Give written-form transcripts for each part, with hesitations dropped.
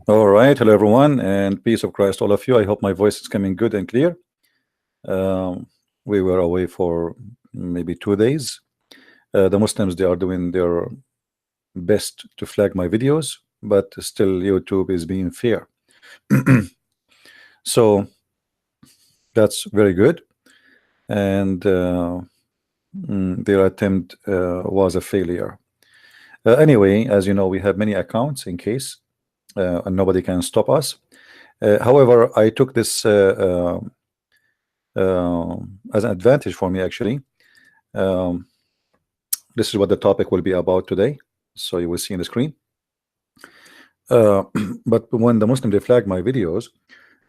All right, hello everyone, and peace of Christ, all of you. I hope my voice is coming good and clear. We were away for maybe 2 days. The Muslims, they are doing their best to flag my videos, but still YouTube is being fair. So that's very good. And their attempt was a failure. Anyway, as you know, we have many accounts in case, and nobody can stop us. However, I took this as an advantage for me, actually. This is what the topic will be about today. So you will see on the screen. But when the Muslim, they flagged my videos,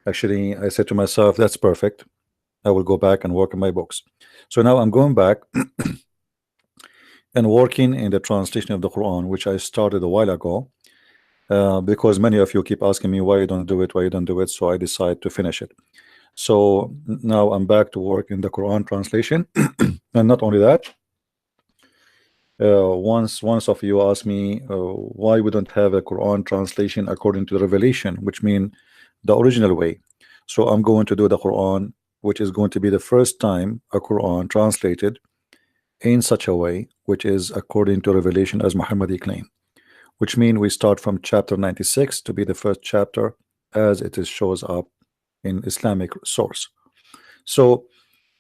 actually, I said to myself, that's perfect. I will go back and work on my books. So now I'm going back and working in the translation of the Quran, which I started a while ago. Because many of you keep asking me why you don't do it, why you don't do it, so I decide to finish it. So now I'm back to work in the Quran translation. And not only that, once of you asked me why we don't have a Quran translation according to the revelation, which means the original way. So I'm going to do the Quran, which is going to be the first time a Quran translated in such a way, which is according to revelation as Muhammad claimed, which means we start from chapter 96 to be the first chapter as it is shows up in Islamic source. So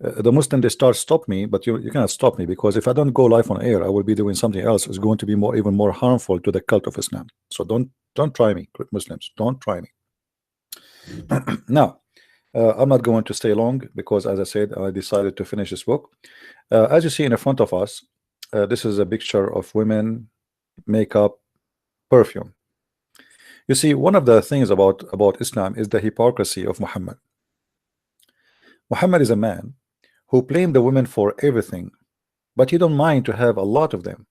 the Muslim, they stop me, but you cannot stop me, because if I don't go live on air, I will be doing something else. It's going to be even more harmful to the cult of Islam. So don't try me, Muslims. Don't try me. Now, I'm not going to stay long because, as I said, I decided to finish this book. As you see in the front of us, this is a picture of women, makeup, perfume. You see, one of the things about Islam is the hypocrisy of Muhammad. Muhammad is a man who blamed the women for everything, but he don't mind to have a lot of them.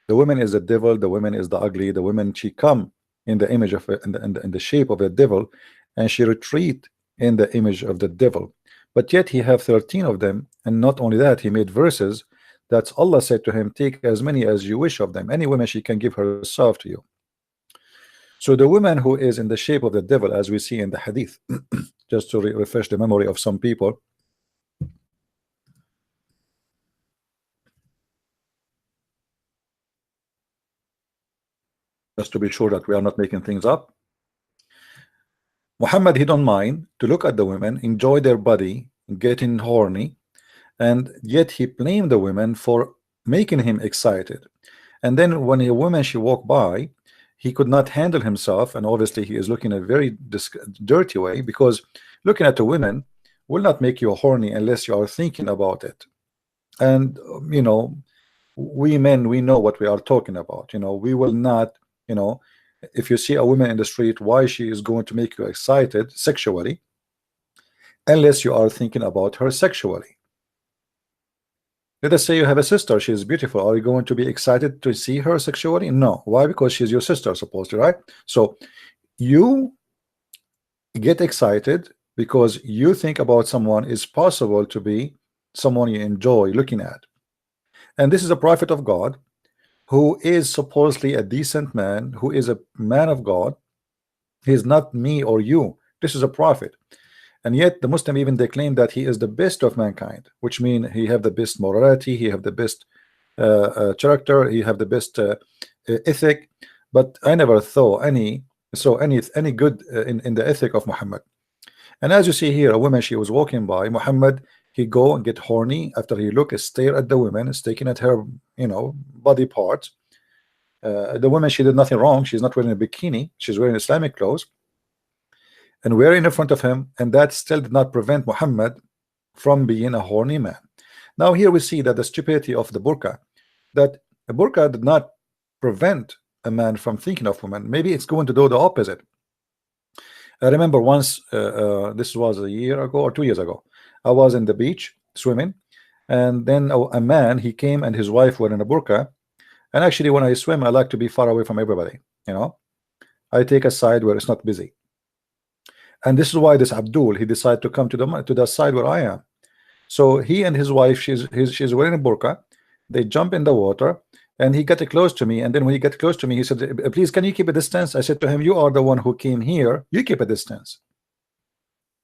The woman is the devil, the woman is the ugly, the woman, she come in the image of in the shape of a devil, and she retreat in the image of the devil. But yet he have 13 of them, and not only that, he made verses that Allah said to him, take as many as you wish of them. Any woman, she can give herself to you. So the woman who is in the shape of the devil, as we see in the hadith, just to refresh the memory of some people, just to be sure that we are not making things up. Muhammad, he don't mind to look at the women, enjoy their body, getting horny, and yet he blamed the women for making him excited. And then when a woman, she walked by, he could not handle himself, and obviously he is looking a very dirty way, because looking at a woman will not make you horny unless you are thinking about it. And you know, we men, we know what we are talking about. You know, we will not, you know, if you see a woman in the street, why she is going to make you excited sexually unless you are thinking about her sexually. Let us say you have a sister, she is beautiful. Are you going to be excited to see her sexually? No. Why? Because she's your sister, supposedly, right? So you get excited because you think about someone is possible to be someone you enjoy looking at. And this is a prophet of God who is supposedly a decent man, who is a man of God. He is not me or you. This is a prophet. And yet the Muslim, even they claim that he is the best of mankind, which means he have the best morality, he have the best character, he have the best ethic. But I never saw any good in the ethic of Muhammad. And as you see here, a woman, she was walking by Muhammad, he go and get horny after he look, stare at the woman, staring at her, you know, body parts. The woman, she did nothing wrong. She's not wearing a bikini, she's wearing Islamic clothes, and we're in front of him, and that still did not prevent Muhammad from being a horny man. Now here we see that the stupidity of the burqa, that a burqa did not prevent a man from thinking of women. Maybe it's going to do the opposite. I remember once, this was a year ago or 2 years ago, I was in the beach swimming, and then a man, he came and his wife were in a burqa. And actually when I swim, I like to be far away from everybody, you know. I take a side where it's not busy. And this is why this Abdul, he decided to come to the side where I am. So he and his wife, she's wearing a burqa. They jump in the water, and he got close to me, and then when he got close to me, he said, please, can you keep a distance? I said to him, you are the one who came here, you keep a distance.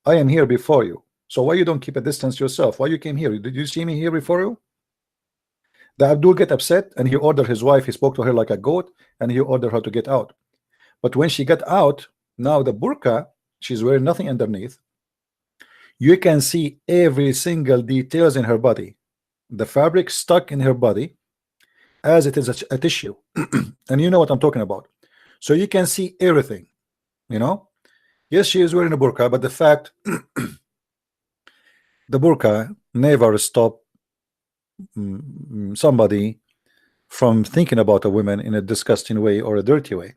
I am here before you, so why you don't keep a distance yourself? Why you came here? Did you see me here before you? The Abdul get upset, and he ordered his wife, he spoke to her like a goat, and he ordered her to get out. But when she got out, now the burqa, she's wearing nothing underneath. You can see every single details in her body, the fabric stuck in her body as it is a tissue. And you know what I'm talking about. So you can see everything, you know. Yes, she is wearing a burqa, but the fact the burqa never stop somebody from thinking about a woman in a disgusting way or a dirty way.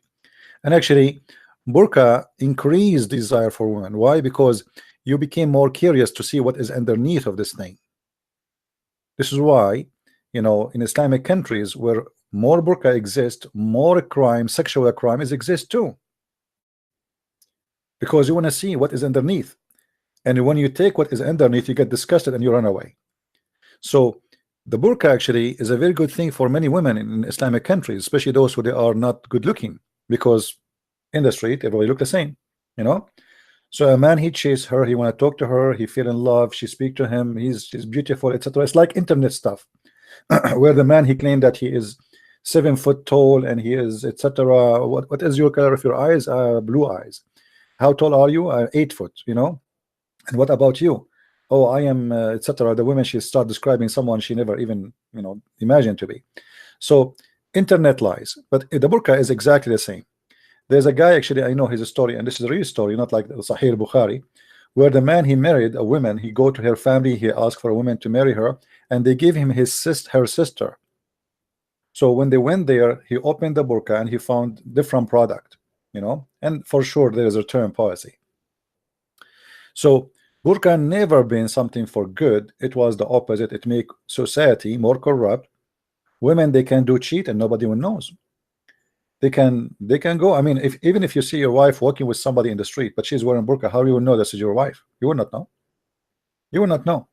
And actually burqa increased desire for women. Why? Because you became more curious to see what is underneath of this thing. This is why, you know, in Islamic countries where more burqa exists, more crime, sexual crime exist too, because you want to see what is underneath. And when you take what is underneath, you get disgusted and you run away. So the burqa actually is a very good thing for many women in Islamic countries, especially those who they are not good looking, because in the street everybody look the same, you know. So a man, he chase her, he want to talk to her, he feel in love, she speak to him, she's beautiful, etc. It's like internet stuff where the man, he claimed that he is 7 foot tall and he is etc. What is your color of your eyes? Blue eyes. How tall are you? 8 foot, you know. And what about you? Oh, I am etc. The women, she start describing someone she never even, you know, imagined to be. So internet lies, but the burqa is exactly the same. There's a guy, actually I know his story, and this is a real story, not like Sahih Bukhari, where the man, he married a woman, he go to her family, he asked for a woman to marry her, and they gave him her sister. So when they went there, he opened the burqa and he found different product, you know, and for sure there is a return policy. So burqa never been something for good. It was the opposite. It make society more corrupt. Women, they can do cheat and nobody even knows. They can go. I mean, even if you see your wife walking with somebody in the street, but she's wearing burqa, how you will know this is your wife? You will not know. You will not know.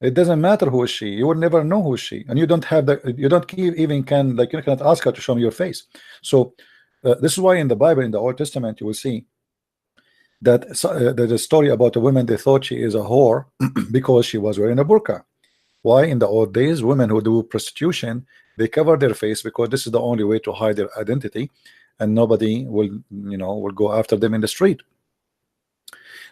It doesn't matter who is she. You will never know who is she, and you don't have the. You don't even can, like, you cannot ask her to show me your face. So this is why in the Bible, in the Old Testament, you will see that there's a story about a woman. They thought she is a whore because she was wearing a burqa. Why? In the old days, women who do prostitution, they cover their face because this is the only way to hide their identity, and nobody will, you know, will go after them in the street.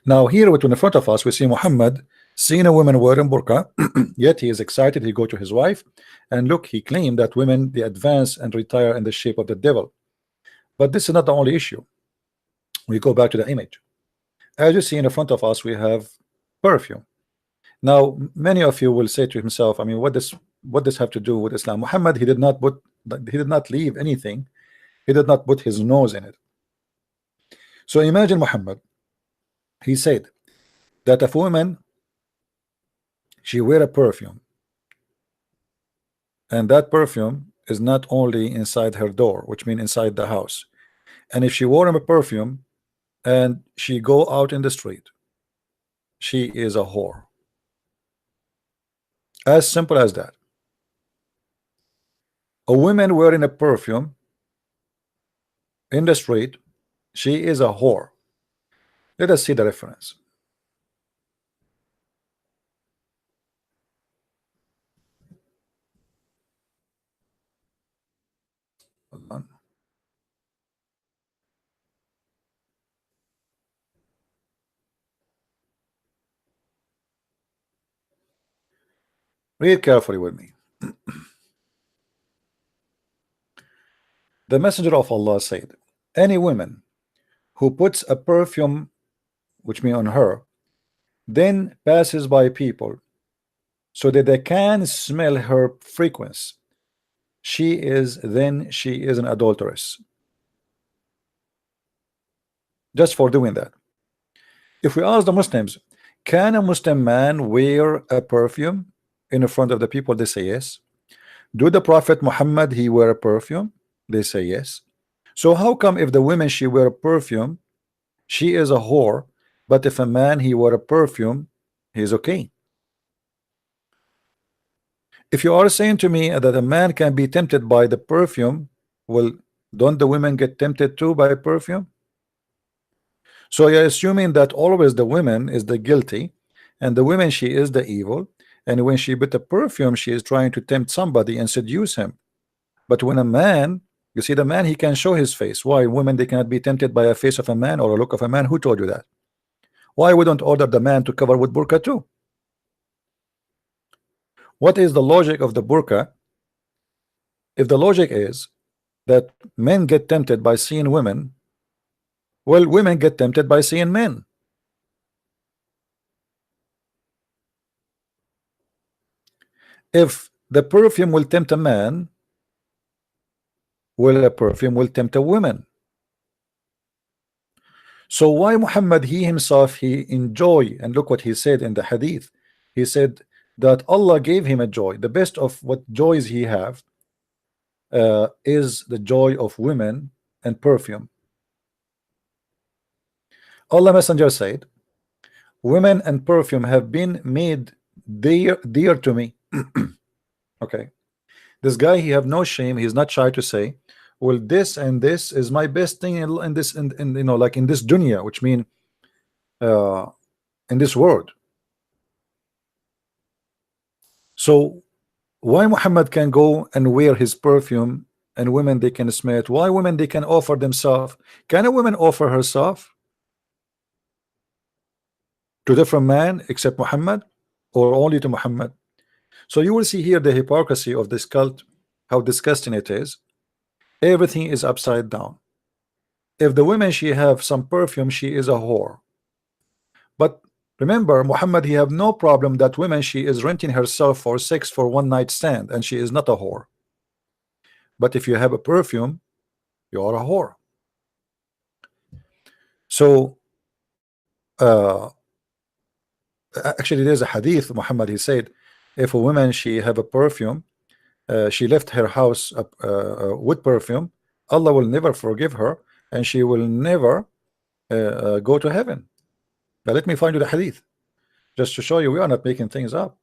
Now here, in front of us, we see Muhammad seeing a woman wearing burqa, yet he is excited. He go to his wife, and look, he claimed that women, they advance and retire in the shape of the devil. But this is not the only issue. We go back to the image. As you see in front of us, we have perfume. Now, many of you will say to himself, I mean, what does have to do with Islam? Muhammad, he did not leave anything. He did not put his nose in it. So imagine Muhammad, he said that if a woman, she wear a perfume, and that perfume is not only inside her door, which means inside the house, and if she wore a perfume and she go out in the street, she is a whore. As simple as that. A woman wearing a perfume in the street, she is a whore. Let us see the reference. Hold on. Read carefully with me. The Messenger of Allah said, any woman who puts a perfume, which means on her, then passes by people so that they can smell her fragrance, she is an adulteress. Just for doing that. If we ask the Muslims, can a Muslim man wear a perfume in front of the people? They say yes. Do the Prophet Muhammad, he wear a perfume? They say yes. So how come if the women, she wear a perfume, she is a whore, but if a man, he wear a perfume, he's okay? If you are saying to me that a man can be tempted by the perfume, well, don't the women get tempted too by perfume? So you're assuming that always the women is the guilty, and the women she is the evil, and when she put the perfume, she is trying to tempt somebody and seduce him. But when a man, you see, the man, he can show his face. Why women, they cannot be tempted by a face of a man or a look of a man? Who told you that? Why we don't order the man to cover with burqa too? What is the logic of the burqa? If the logic is that men get tempted by seeing women, well, women get tempted by seeing men. If the perfume will tempt a man, well, a perfume will tempt a woman. So why Muhammad, he himself, he enjoy, and look what he said in the hadith. He said that Allah gave him a joy. The best of what joys he have is the joy of women and perfume. Allah Messenger said, women and perfume have been made dear to me. Okay, this guy, he have no shame, he's not shy to say, well, this and this is my best thing in this, in you know, like in this dunya, which mean in this world. So why Muhammad can go and wear his perfume and women they can smell it? Why women they can offer themselves? Can a woman offer herself to different man except Muhammad, or only to Muhammad? So you will see here the hypocrisy of this cult, how disgusting it is. Everything is upside down. If the women she have some perfume, she is a whore. But remember, Muhammad, he have no problem that women she is renting herself for sex for one night stand, and she is not a whore. But if you have a perfume, you are a whore. So actually there's a hadith, Muhammad, he said, if a woman she have a perfume, she left her house with perfume, Allah will never forgive her, and she will never go to heaven. But let me find you the hadith, just to show you we are not making things up.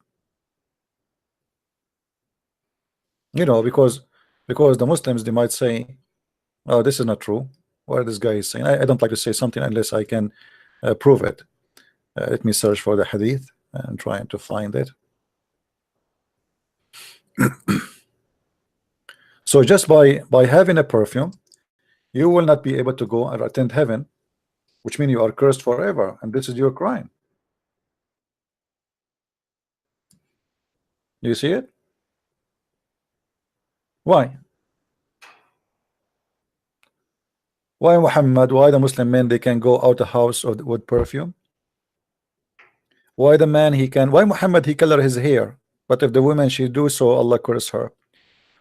You know, because the Muslims, they might say, oh, this is not true, what this guy is saying. I don't like to say something unless I can prove it. Let me search for the hadith and trying to find it. So just by having a perfume, you will not be able to go and attend heaven, which means you are cursed forever, and this is your crime. You see it? Why? Why Muhammad? Why the Muslim men they can go out the house with perfume? Why the man he can? Why Muhammad he color his hair? But if the woman she do so, Allah curse her.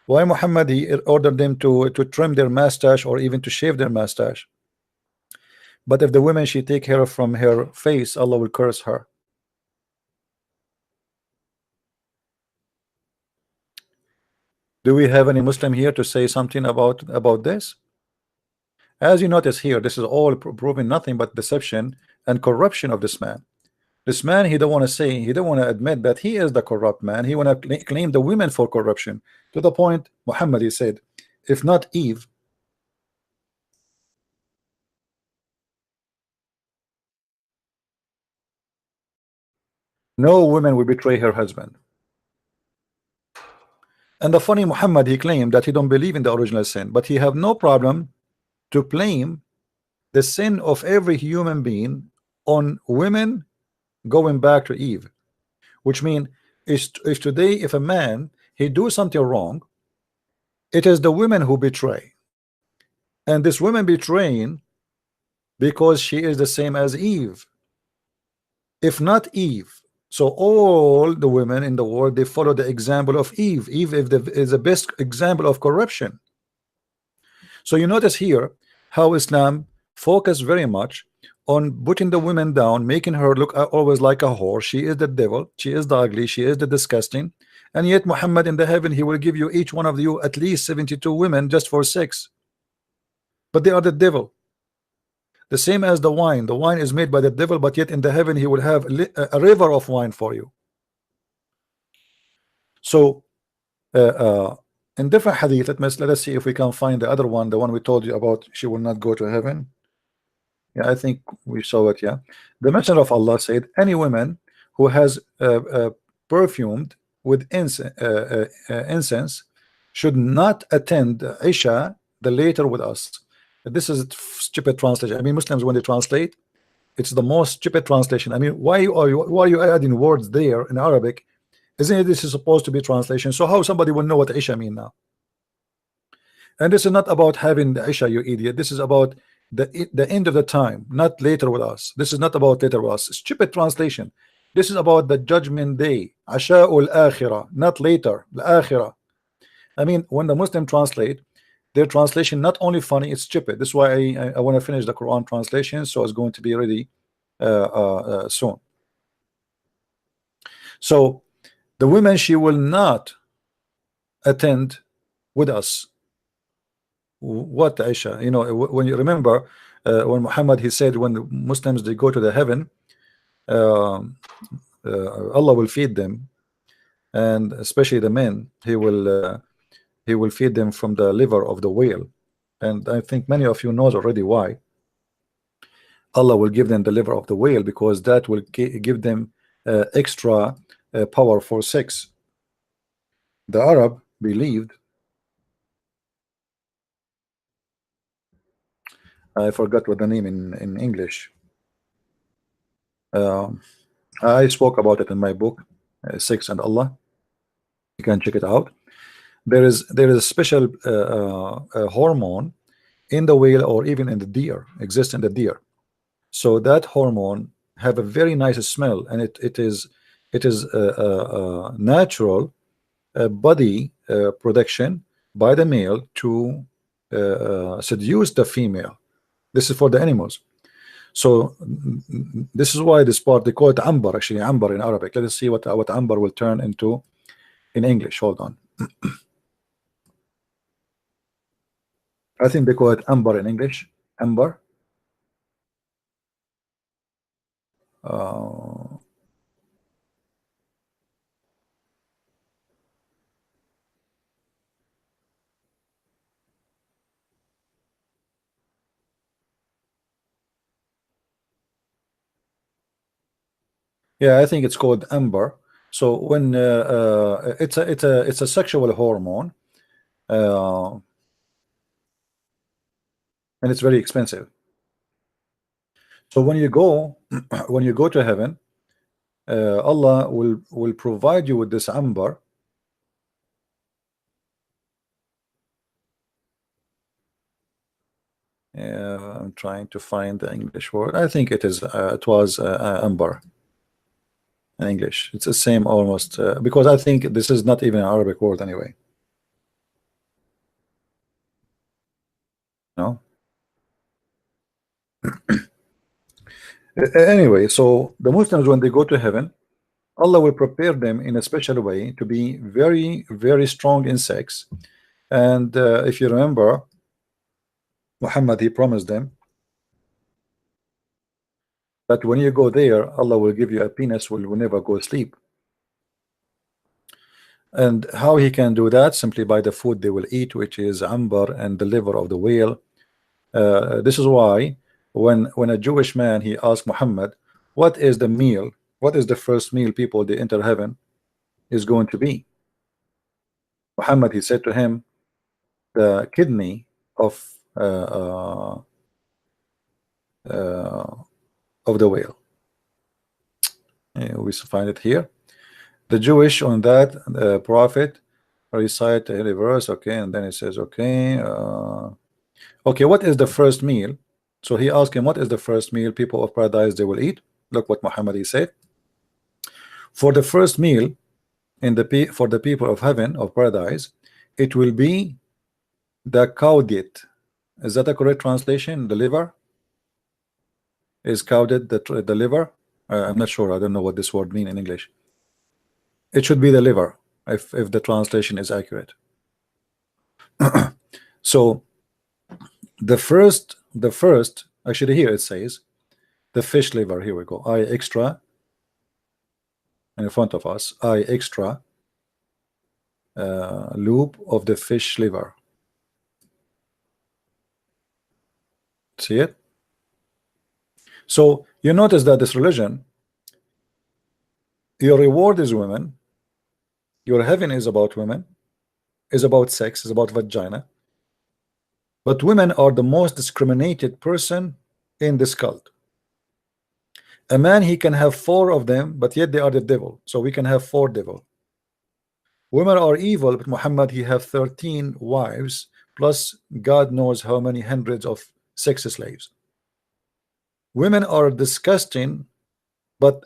Why Muhammad he ordered them to trim their mustache or even to shave their mustache? But if the woman she take hair from her face, Allah will curse her. Do we have any Muslim here to say something about this? As you notice here, this is all proving nothing but deception and corruption of this man. This man, he don't want to say, he don't want to admit that he is the corrupt man. He want to claim the women for corruption, to the point Muhammad, he said, if not Eve, no woman will betray her husband. And the funny Muhammad, he claimed that he don't believe in the original sin, but he have no problem to blame the sin of every human being on women going back to Eve, which means if today if a man he do something wrong, it is the women who betray, and this woman betraying because she is the same as Eve. If not Eve, so all the women in the world they follow the example of Eve. Eve is the best example of corruption. So you notice here how Islam focus very much on putting the women down, making her look always like a whore. She is the devil, she is the ugly, she is the disgusting. And yet Muhammad in the heaven, he will give you each one of you at least 72 women just for sex. But they are the devil. The same as the wine. The wine is made by the devil, but yet in the heaven he will have a river of wine for you. So uh, uh, in different hadith. Let us see if we can find the other one, the one we told you about. She will not go to heaven. Yeah, I think we saw it. Yeah, the Messenger of Allah said, any woman who has perfumed with incense should not attend Isha the later with us. This is a stupid translation. I mean, Muslims, when they translate, it's the most stupid translation. I mean, why are you adding words there in Arabic? Isn't it this is supposed to be translation? So how somebody will know what Isha mean now? And this is not about having the Isha, you idiot. This is about the end of the time, not later with us. This is not about later with us. Stupid translation. This is about the judgment day. Asha'ul akhirah, not later. Al-akhirah. I mean, when the Muslim translate, their translation not only funny, it's stupid. This is why I want to finish the Quran translation, so it's going to be ready soon. So the women, she will not attend with us. What Aisha, you know, when you remember when Muhammad, he said, when the Muslims, they go to the heaven, Allah will feed them, and especially the men, he will feed them from the liver of the whale. And I think many of you knows already why Allah will give them the liver of the whale, because that will give them extra power for sex. The Arab believed, I forgot what the name in English. I spoke about it in my book, Sex and Allah. You can check it out. There is a special hormone in the whale, or even in the deer, exists in the deer. So that hormone have a very nice smell, and it is natural body production by the male to seduce the female. This is for the animals. So this is why this part, they call it ambar, actually ambar in Arabic. Let us see what ambar will turn into in English. Hold on. I think they call it ambar in English. Ambar. Yeah, I think it's called amber. So when it's a sexual hormone, and it's very expensive. So when you go when you go to heaven, Allah will provide you with this amber. I'm trying to find the English word. I think it was amber in English. It's the same almost, because I think this is not even an Arabic word anyway. No. Anyway, so the Muslims, when they go to heaven, Allah will prepare them in a special way to be very, very strong in sex. And if you remember, Muhammad, he promised them that when you go there, Allah will give you a penis will never go sleep. And how he can do that? Simply by the food they will eat, which is amber and the liver of the whale. This is why when a Jewish man, he asked Muhammad, what is the meal, what is the first meal people they enter heaven is going to be? Muhammad, he said to him, the kidney of the whale. We find it here. The Jewish on that prophet recite the verse, okay, and then it says, okay, okay, what is the first meal? So he asked him, what is the first meal people of paradise they will eat? Look what Muhammad he said. For the first meal for the people of heaven, of paradise, it will be the caudate. Is that a correct translation? The liver is caudate, the liver. I'm not sure. I don't know what this word mean in English. It should be the liver if the translation is accurate. So the first actually here it says the fish liver. Here we go. I extra in front of us. I extra loop of the fish liver. See it? So you notice that this religion, your reward is women, your heaven is about women, is about sex, is about vagina, but women are the most discriminated person in this cult. A man, he can have 4 of them, but yet they are the devil. So we can have 4 devil. Women are evil, but Muhammad, he have 13 wives, plus God knows how many hundreds of sex slaves. Women are disgusting, but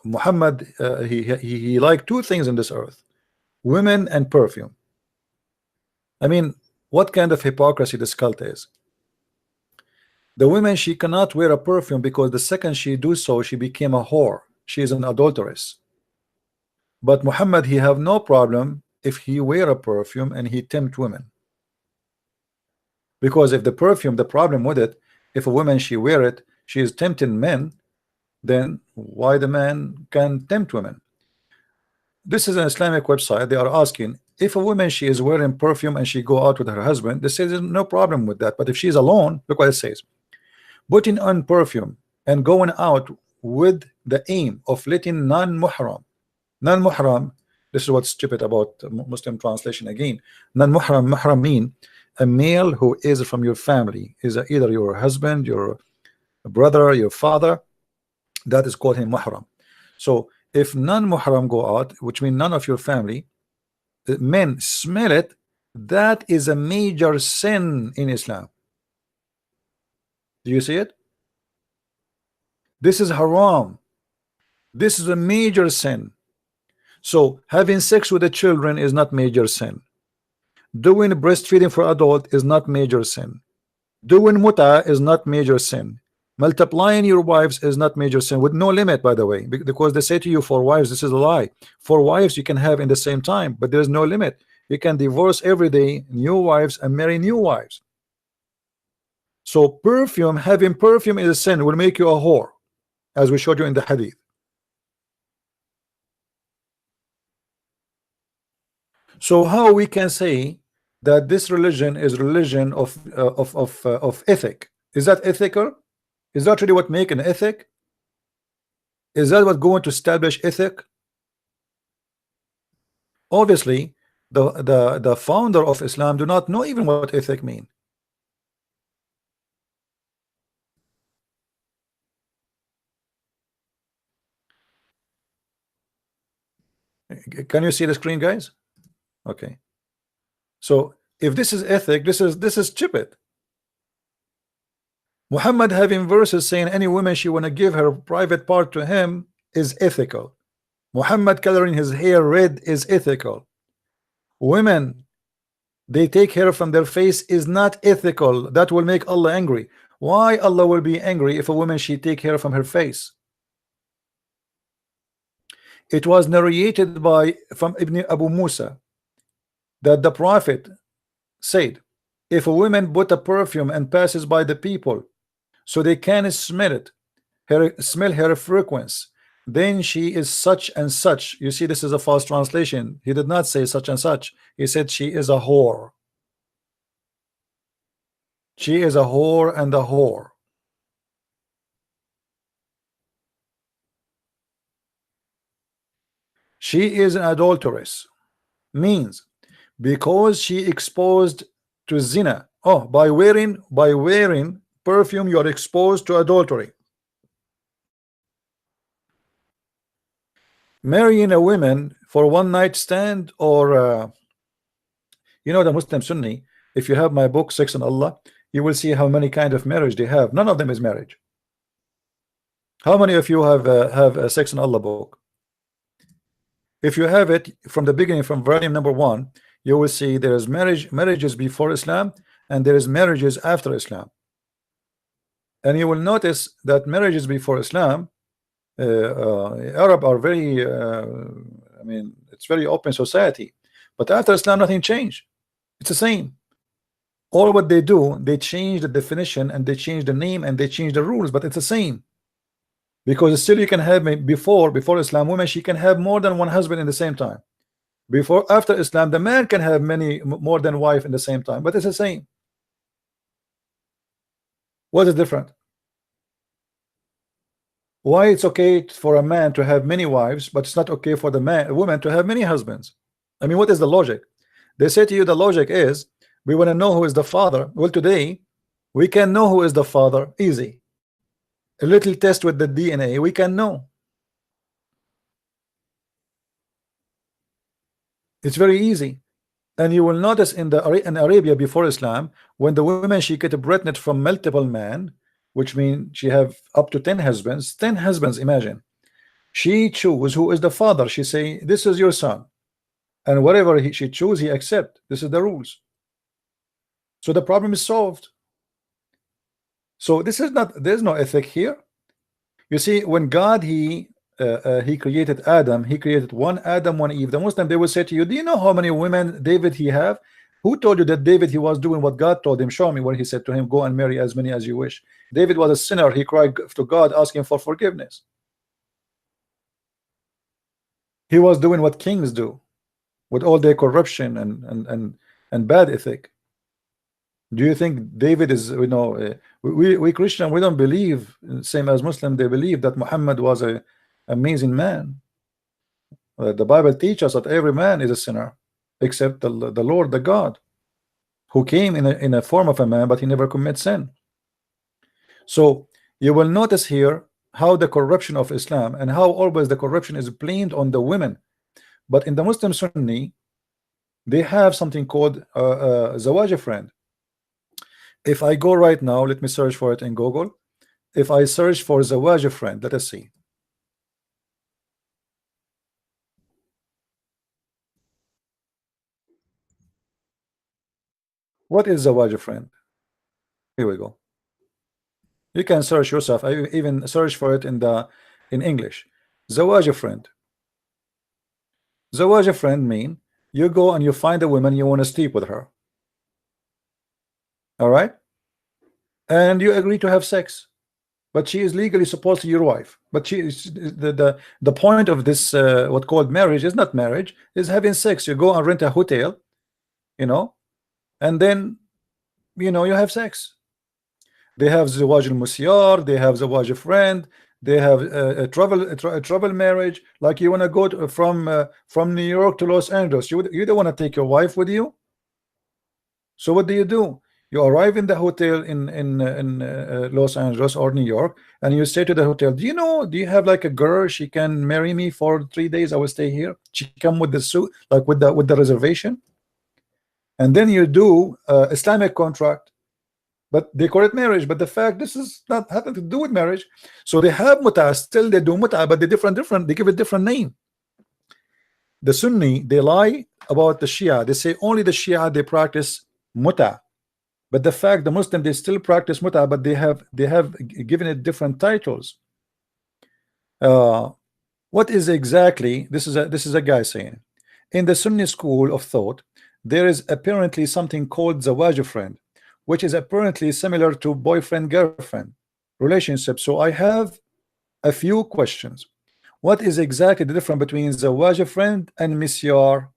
Muhammad, he liked 2 things in this earth: women and perfume. I mean, what kind of hypocrisy this cult is? The women, she cannot wear a perfume because the second she do so, she became a whore. She is an adulteress. But Muhammad, he have no problem if he wear a perfume and he tempt women. Because if the perfume, the problem with it, if a woman she wear it, she is tempting men, then why the man can tempt women? This is an Islamic website. They are asking, if a woman she is wearing perfume and she go out with her husband, they say there's no problem with that. But if she's alone, look what it says: putting on perfume and going out with the aim of letting non-muhram. Non-muhram, this is what's stupid about Muslim translation again. Non-muhram, muhram mean a male who is from your family, is either your husband, your brother, your father. That is called him muhram. So if non-muhram go out, which means none of your family, the men smell it, that is a major sin in Islam. Do you see it? This is haram. This is a major sin. So having sex with the children is not major sin. Doing breastfeeding for adult is not major sin. Doing muta is not major sin. Multiplying your wives is not major sin, with no limit, by the way, because they say to you 4 wives. This is a lie. 4 wives you can have in the same time, but there is no limit. You can divorce every day, new wives, and marry new wives. So perfume, having perfume is a sin, will make you a whore, as we showed you in the hadith. So how we can say that this religion is religion of ethic? Is that ethical? Is that really what make an ethic? Is that what going to establish ethic? Obviously, the founder of Islam do not know even what ethic mean. Can you see the screen, guys? Okay. So if this is ethic, this is stupid. Muhammad having verses saying any woman she want to give her private part to him is ethical. Muhammad coloring his hair red is ethical. Women, they take hair from their face is not ethical. That will make Allah angry. Why Allah will be angry if a woman she take hair from her face? It was narrated from Ibn Abu Musa that the Prophet said, if a woman put a perfume and passes by the people so they can smell it, smell her fragrance, then she is such and such. You see, this is a false translation. He did not say such and such. He said she is a whore. She is a whore and a whore. She is an adulteress. Means because she exposed to zina. Oh, by wearing perfume, you are exposed to adultery. Marrying a woman for one night stand, or you know, the Muslim Sunni, if you have my book Sex and Allah, you will see how many kind of marriage they have. None of them is marriage. How many of you have a Sex and Allah book? If you have it from the beginning, from volume number 1, you will see there is marriages before Islam and there is marriages after Islam. And you will notice that marriages before Islam, Arab are very, I mean, it's very open society. But after Islam, nothing changed. It's the same. All what they do, they change the definition and they change the name and they change the rules, but it's the same. Because still you can have, before Islam, women, she can have more than one husband in the same time. Before, after Islam, the man can have many more than wife in the same time, but it's the same. What is different? Why it's okay for a man to have many wives, but it's not okay for the woman to have many husbands? I mean, what is the logic? They say to you the logic is we want to know who is the father. Well, today we can know who is the father easy. A little test with the DNA, we can know. It's very easy. And you will notice in Arabia before Islam, when the woman she get pregnant from multiple men, which means she have up to 10 husbands. 10 husbands, imagine. She choose who is the father. She say, this is your son. And whatever she choose, he accept. This is the rules. So the problem is solved. So this is not, there's no ethic here. You see, when God he created Adam, he created one Adam, one Eve. The Muslim, they will say to you, do you know how many women David he have? Who told you that David he was doing what God told him? Show me where he said to him, go and marry as many as you wish. David was a sinner. He cried to God asking for forgiveness. He was doing what kings do with all their corruption and bad ethic. Do you think David is, you know, we Christian, we don't believe, same as Muslim, they believe that Muhammad was a amazing man. The Bible teaches us that every man is a sinner except the Lord, the God, who came in a form of a man, but he never commits sin. So you will notice here how the corruption of Islam and how always the corruption is blamed on the women. But in the Muslim Sunni, they have something called zawaj friend. If I go right now, let me search for it in Google. If I search for zawaj friend, let us see. What is zawaj friend? Here we go. You can search yourself. I even search for it in English. Zawaj friend. Zawaj friend mean you go and you find a woman, you want to sleep with her. All right, and you agree to have sex, but she is legally supposed to be your wife. But she is the point of this what called marriage is not marriage, is having sex. You go and rent a hotel, you know, and then you know you have sex. They have zawaj al-musyar, they have zawaj friend, they have a travel marriage. Like you want to go from New York to Los Angeles, you don't want to take your wife with you. So what do? You arrive in the hotel in Los Angeles or New York, and you say to the hotel, do you have like a girl, she can marry me for 3 days, I will stay here, she come with the suit, like with the reservation. And then you do Islamic contract, but they call it marriage, but the fact this is not having to do with marriage. So they have muta, still they do muta, but they different, they give it different name. The Sunni, they lie about the Shia. They say only the Shia they practice muta. But the fact the Muslim they still practice muta, but they have given it different titles. What is exactly this is a guy saying in the Sunni school of thought there is apparently something called zawaj friend, which is apparently similar to boyfriend girlfriend relationship. So I have a few questions. What is exactly the difference between zawaj friend and misyar?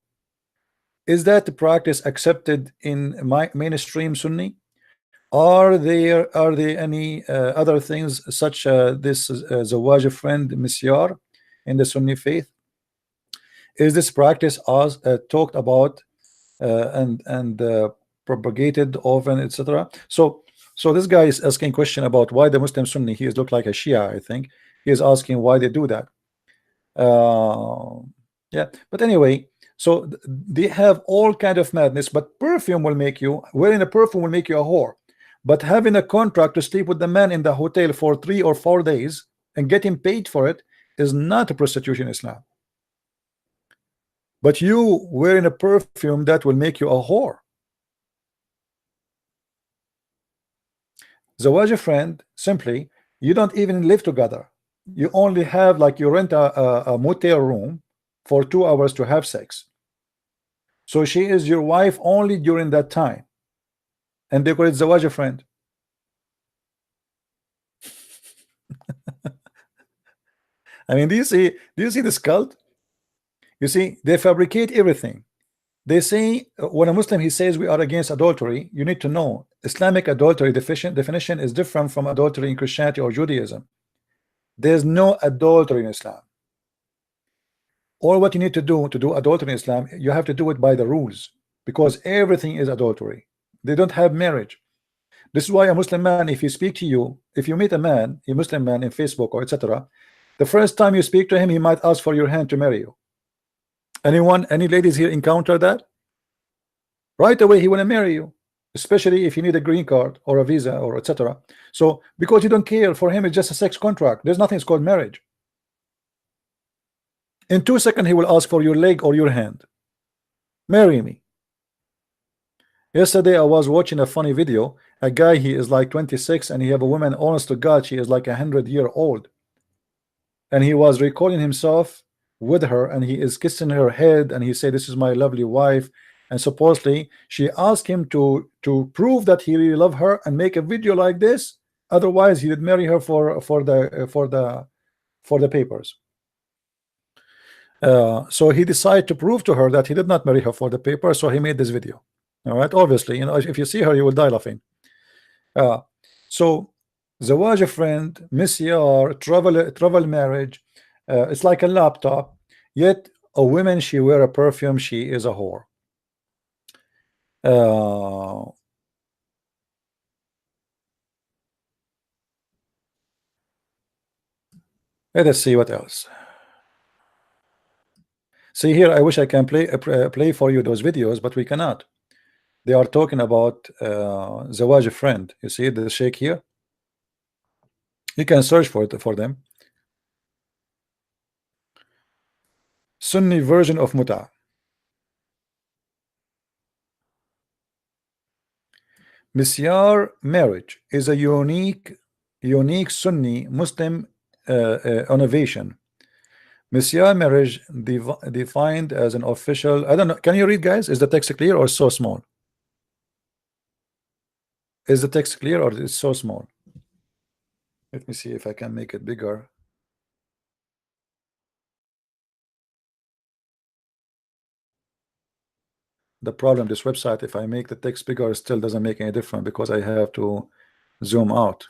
Is that the practice accepted in my mainstream Sunni? Are there any other things such this zawaj friend misyar in the Sunni faith? Is this practice as talked about and propagated often, etc.? So this guy is asking question about why the Muslim Sunni, he is look like a Shia. I think he is asking why they do that. Yeah, but anyway, so they have all kind of madness. But perfume will make you, wearing a perfume will make you a whore. But having a contract to sleep with the man in the hotel for 3 or 4 days and getting paid for it is not a prostitution in Islam. But you wearing a perfume, that will make you a whore. Zawaj friend, simply, you don't even live together. You only have, like, you rent a motel room for 2 hours to have sex. So she is your wife only during that time, and they call it zawaj friend. I mean, do you see this cult? You see, they fabricate everything. They say when a Muslim he says we are against adultery, you need to know Islamic adultery definition is different from adultery in Christianity or Judaism. There's no adultery in Islam. All what you need to do adultery in Islam, you have to do it by the rules, because everything is adultery. They don't have marriage. This is why a Muslim man, if you speak to you, if you meet a man, a Muslim man in Facebook or etc., the first time you speak to him, he might ask for your hand to marry you. Anyone, any ladies here encounter that? Right away he want to marry you, especially if you need a green card or a visa or etc. So because you don't care, for him it's just a sex contract. There's nothing called marriage. In 2 seconds he will ask for your leg or your hand. Marry me. Yesterday I was watching a funny video. A guy, he is like 26 and he have a woman, honest to God, she is like 100-year-old, and he was recalling himself with her and he is kissing her head and he said, this is my lovely wife. And supposedly she asked him to prove that he really loved her and make a video like this, otherwise he would marry her for the papers. So he decided to prove to her that he did not marry her for the paper, so he made this video. All right, obviously, you know, if you see her you will die laughing. So zawaj a friend, misyar, travel marriage, it's like a laptop. Yet a woman, she wear a perfume, she is a whore. Let us see what else. See here, I wish I can play for you those videos, but we cannot. They are talking about zawaj a friend. You see the sheikh here. You can search for it for them. Sunni version of muta. Misyar marriage is a unique Sunni Muslim innovation. Misyar marriage defined as an official. I don't know. Can you read, guys? Is the text clear or so small? Is the text clear or is so small? Let me see if I can make it bigger. The problem, this website, if I make the text bigger, it still doesn't make any difference because I have to zoom out.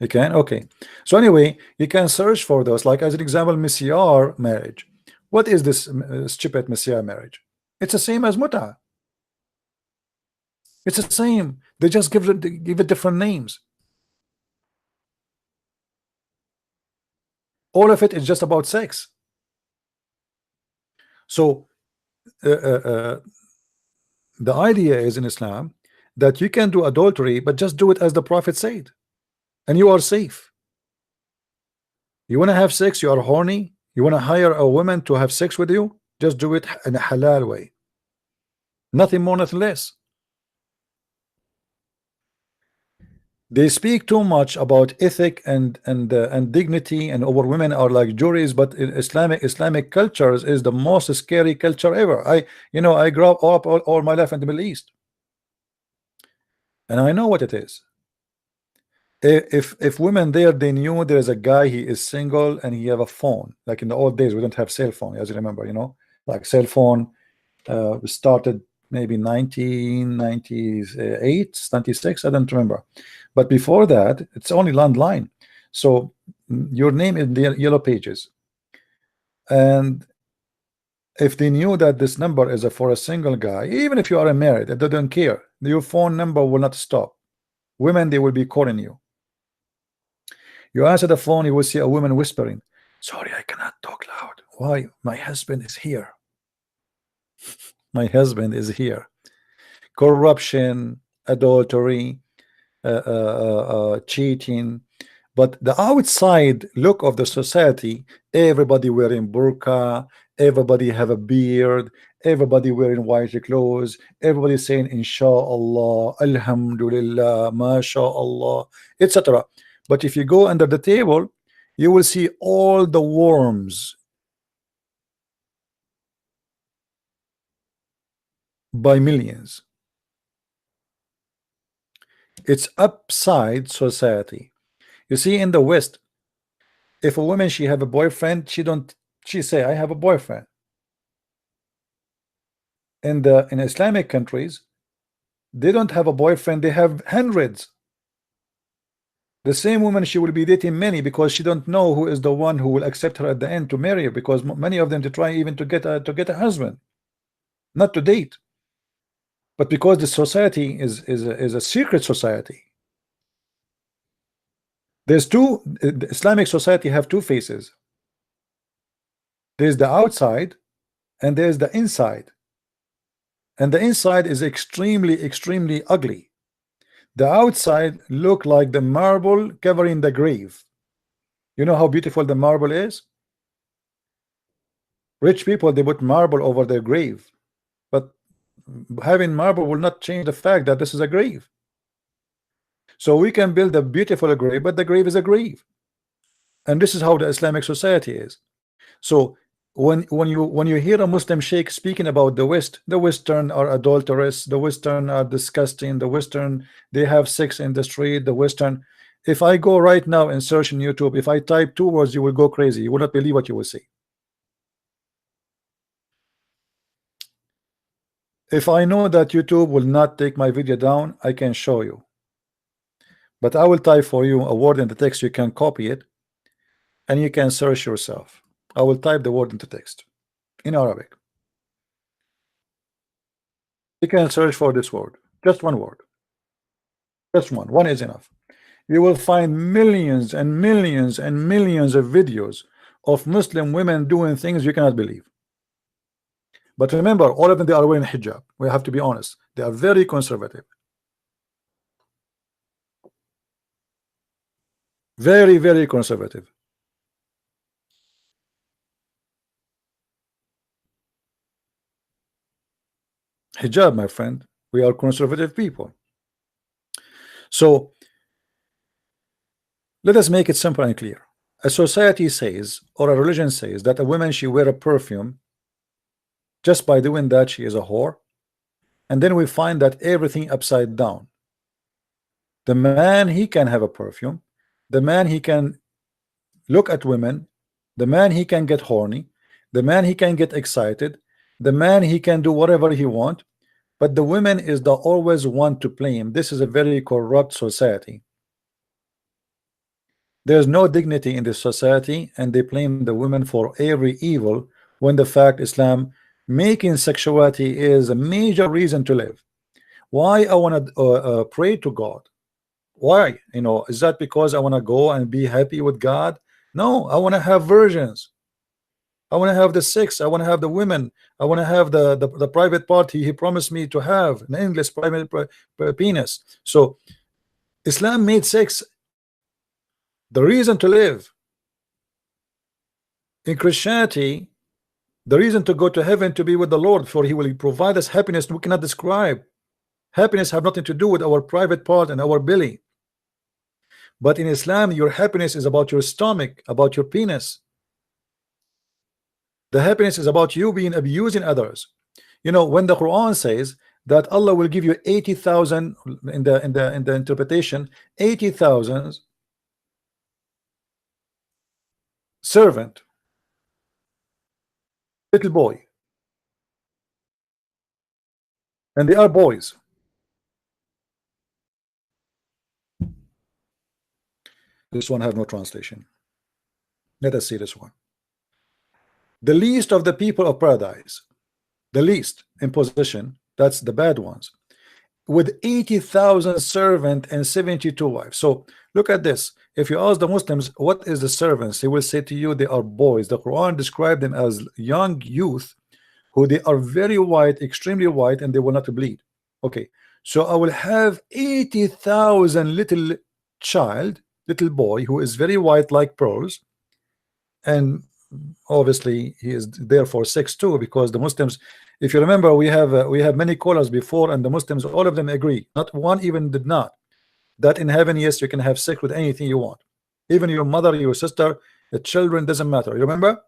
You can? Okay. So anyway, you can search for those, like as an example, misyar marriage. What is this stupid misyar marriage? It's the same as muta. It's the same. They just give it different names. All of it is just about sex. So the idea is in Islam that you can do adultery, but just do it as the Prophet said, and you are safe. You want to have sex, you are horny, you want to hire a woman to have sex with you, just do it in a halal way. Nothing more, nothing less. They speak too much about ethic and dignity, and our women are like juries, but Islamic cultures is the most scary culture ever. I grew up all my life in the Middle East, and I know what it is. If women there, they knew there is a guy, he is single and he have a phone, like in the old days we don't have cell phone, as you remember, like cell phone started maybe 1998, 96, I don't remember. But before that, it's only landline. So your name in the yellow pages. And if they knew that this number is for a single guy, even if you are married, they don't care. Your phone number will not stop. Women, they will be calling you. You answer the phone, you will see a woman whispering, sorry, I cannot talk loud. Why? My husband is here. My husband is here. Corruption, adultery, cheating. But the outside look of the society, everybody wearing burqa, everybody have a beard, everybody wearing white clothes, everybody saying inshallah, alhamdulillah, mashallah, etc. But if you go under the table, you will see all the worms by millions. It's upside society. You see, in the West, if a woman she have a boyfriend, she say I have a boyfriend. in Islamic countries, they don't have a boyfriend, they have hundreds. The same woman, she will be dating many because she don't know who is the one who will accept her at the end to marry her, because many of them to try even to get a husband, not to date, but because the society is a secret society. There's two, the Islamic society have two faces. There's the outside and there's the inside, and the inside is extremely ugly. The outside look like the marble covering the grave. You know how beautiful the marble is? Rich people, they put marble over their grave, but having marble will not change the fact that this is a grave. So we can build a beautiful grave, but the grave is a grave. And this is how the Islamic society is. So when you hear a Muslim sheikh speaking about the West, the Western are adulterous, the Western are disgusting, the Western, they have sex in the street, the Western. If I go right now and search in YouTube, if I type 2 words, you will go crazy. You will not believe what you will see. If I know that YouTube will not take my video down, I can show you. But I will type for you a word in the text, you can copy it and you can search yourself. I will type the word into text in Arabic. You can search for this word, just one word, just one is enough. You will find millions and millions and millions of videos of Muslim women doing things you cannot believe. But remember, all of them, they are wearing hijab. We have to be honest, they are very conservative, very conservative. Hijab, my friend, we are conservative people. So let us make it simple and clear. A society says, or a religion says, that a woman, she wear a perfume, just by doing that she is a whore, and then we find that everything upside down. The man, he can have a perfume, the man, he can look at women, the man, he can get horny, the man, he can get excited, the man, he can do whatever he want, but the women is the always one to blame. This is a very corrupt society. There's no dignity in this society, and they blame the women for every evil, when the fact Islam making sexuality is a major reason to live. Why I want to pray to God? Why? You know, is that because I want to go and be happy with God? No, I want to have virgins. I want to have the sex. I want to have the women. I want to have the private party he promised me to have, an endless private penis. So Islam made sex the reason to live. In Christianity, the reason to go to heaven, to be with the Lord, for he will provide us happiness we cannot describe. Happiness have nothing to do with our private part and our belly. But in Islam, your happiness is about your stomach, about your penis. The happiness is about you being abusing others. You know, when the Quran says that Allah will give you 80,000 in the interpretation, 80,000 servant, little boy, and they are boys. This one have no translation. Let us see this one. The least of the people of paradise, the least in position, that's the bad ones, with 80,000 servants and 72 wives. So look at this. If you ask the Muslims what is the servants, they will say to you they are boys. The Quran described them as young youth who they are very white, extremely white, and they will not bleed. Okay, so I will have 80,000 little child, little boy who is very white like pearls, and obviously he is there for sex too, because the Muslims, if you remember, we have many callers before, and the Muslims, all of them agree, not one even did not, that in heaven, yes, you can have sex with anything you want, even your mother, your sister, the children, doesn't matter. You remember?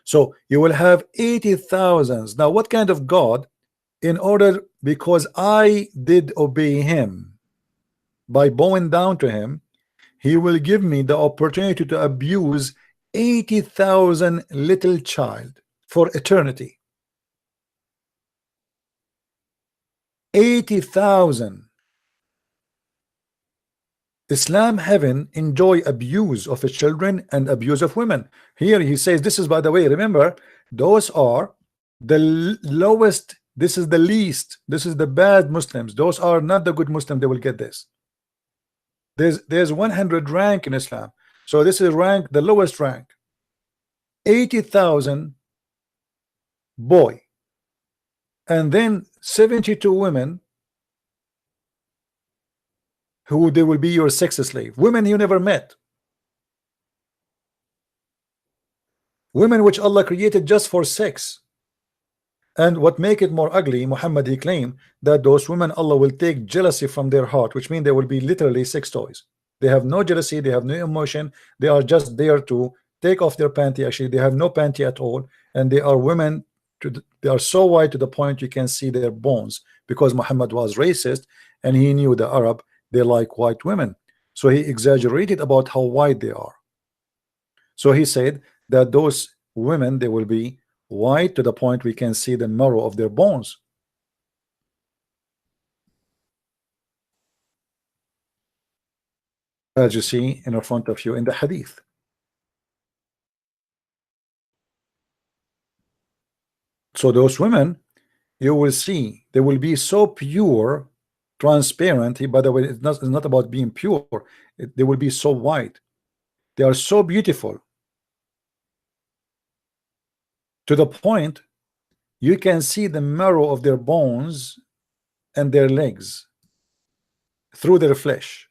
So you will have 80,000. Now what kind of God, in order, because I did obey him by bowing down to him, he will give me the opportunity to abuse 80,000 little child for eternity. 80,000. Islam heaven enjoy abuse of its children and abuse of women. Here he says, this is, by the way, remember, those are the lowest, this is the least, this is the bad Muslims, those are not the good Muslims. They will get this. There's 100 rank in Islam, so this is rank, the lowest rank. 80,000 boy, and then 72 women who they will be your sex slave, women you never met, women which Allah created just for sex. And what make it more ugly, Muhammad, he claimed that those women Allah will take jealousy from their heart, which means they will be literally sex toys. They have no jealousy, they have no emotion, they are just there to take off their panty. Actually, they have no panty at all, and they are women they are so white to the point you can see their bones, because Muhammad was racist and he knew the Arab, they like white women, so he exaggerated about how white they are. So he said that those women, they will be white to the point we can see the marrow of their bones. As you see in front of you in the hadith. So those women, you will see, they will be so pure, transparent. By the way, it's not about being pure. They will be so white. They are so beautiful to the point you can see the marrow of their bones and their legs through their flesh.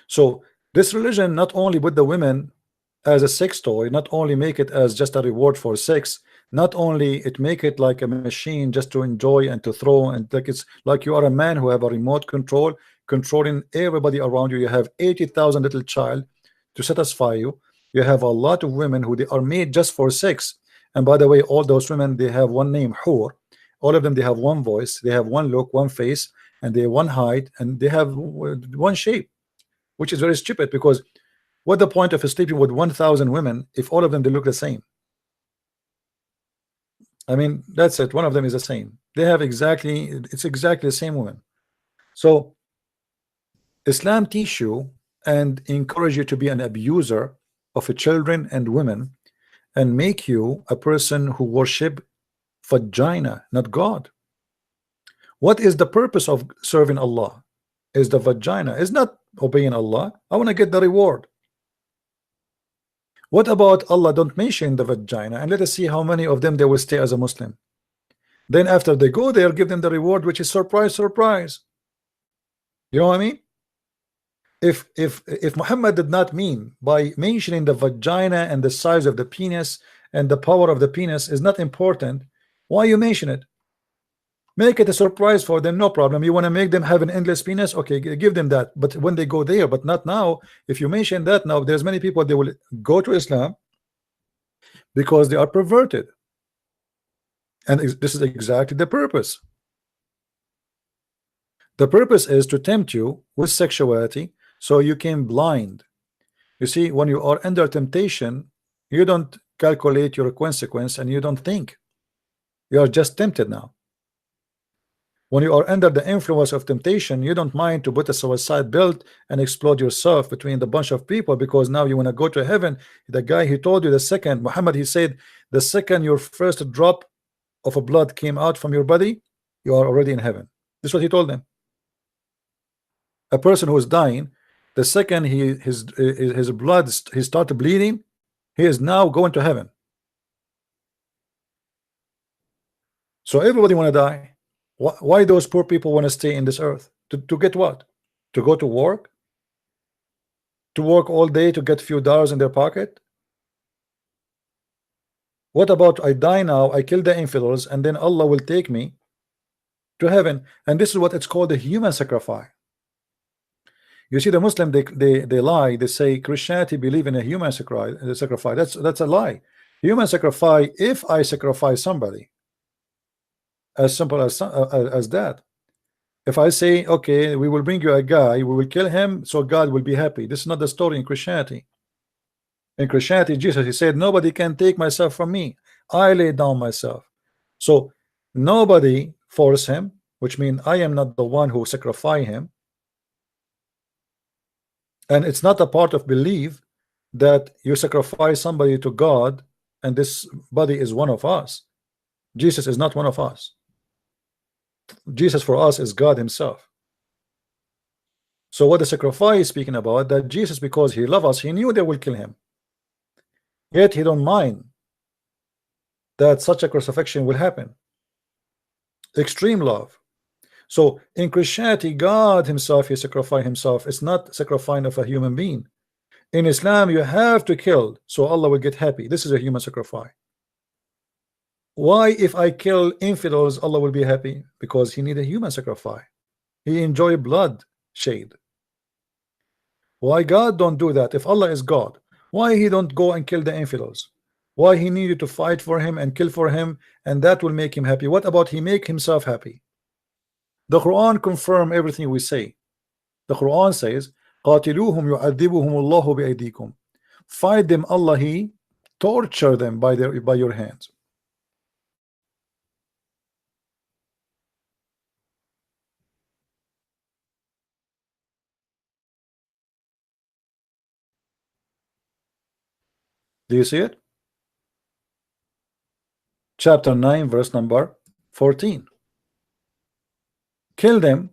So this religion not only put the women as a sex toy, not only make it as just a reward for sex, not only it make it like a machine just to enjoy and to throw, and like it's like you are a man who have a remote control controlling everybody around you. You have 80,000 little child to satisfy you. You have a lot of women who they are made just for sex. And by the way, all those women, they have one name, Hur. All of them, they have one voice, they have one look, one face, and they have one height, and they have one shape, which is very stupid, because what the point of sleeping with 1,000 women if all of them they look the same? I mean, that's it. One of them is the same. They have exactly, it's exactly the same woman. So Islam teach you and encourage you to be an abuser of children and women, and make you a person who worship vagina, not God. What is the purpose of serving Allah? Is the vagina, is not obeying Allah. I want to get the reward. What about Allah don't mention the vagina, and let us see how many of them they will stay as a Muslim. Then after they go there, give them the reward, which is surprise, surprise. You know what I mean? If Muhammad did not mean by mentioning the vagina and the size of the penis and the power of the penis is not important, why you mention it? Make it a surprise for them, no problem. You want to make them have an endless penis, okay, give them that. But when they go there, but not now. If you mention that now, there's many people, they will go to Islam because they are perverted, and this is exactly the purpose. The purpose is to tempt you with sexuality so you can blind. You see, when you are under temptation, you don't calculate your consequence and you don't think. You are just tempted now. When you are under the influence of temptation, you don't mind to put a suicide belt and explode yourself between the bunch of people, because now you want to go to heaven. The guy, he told you the second, Muhammad, he said, the second your first drop of a blood came out from your body, you are already in heaven. This is what he told them. A person who is dying, the second his blood he started bleeding, he is now going to heaven. So everybody want to die. Why those poor people want to stay in this earth? To get what? To go to work? To work all day to get a few dollars in their pocket? What about I die now, I kill the infidels, and then Allah will take me to heaven? And this is what it's called, the human sacrifice. You see, the Muslim, they lie. They say Christianity believe in a human sacrifice. That's a lie. Human sacrifice, if I sacrifice somebody, as simple as that. If I say, okay, we will bring you a guy, we will kill him so God will be happy. This is not the story in Christianity. In Christianity, Jesus, he said, nobody can take myself from me. I lay down myself. So nobody force him. which means I am not the one who sacrifice him, and it's not a part of belief that you sacrifice somebody to God and this body is one of us. Jesus is not one of us. Jesus for us is God himself. So what the sacrifice is speaking about, that Jesus, because he loves us, he knew they will kill him, yet he don't mind that such a crucifixion will happen. Extreme love. So in Christianity, God himself, he sacrificed himself. It's not sacrificing of a human being. In Islam, you have to kill so Allah will get happy. This is a human sacrifice. Why if I kill infidels Allah will be happy? Because he need a human sacrifice. He enjoy blood shade. Why God don't do that? If Allah is God, why he don't go and kill the infidels? Why he needed to fight for him and kill for him, and that will make him happy? What about he make himself happy? The Quran confirm everything we say. The Quran says قاتلوهم يعذبهم الله بأيديكم. Fight them, Allah he torture them by your hands. Do you see it? Chapter 9 verse number 14. Kill them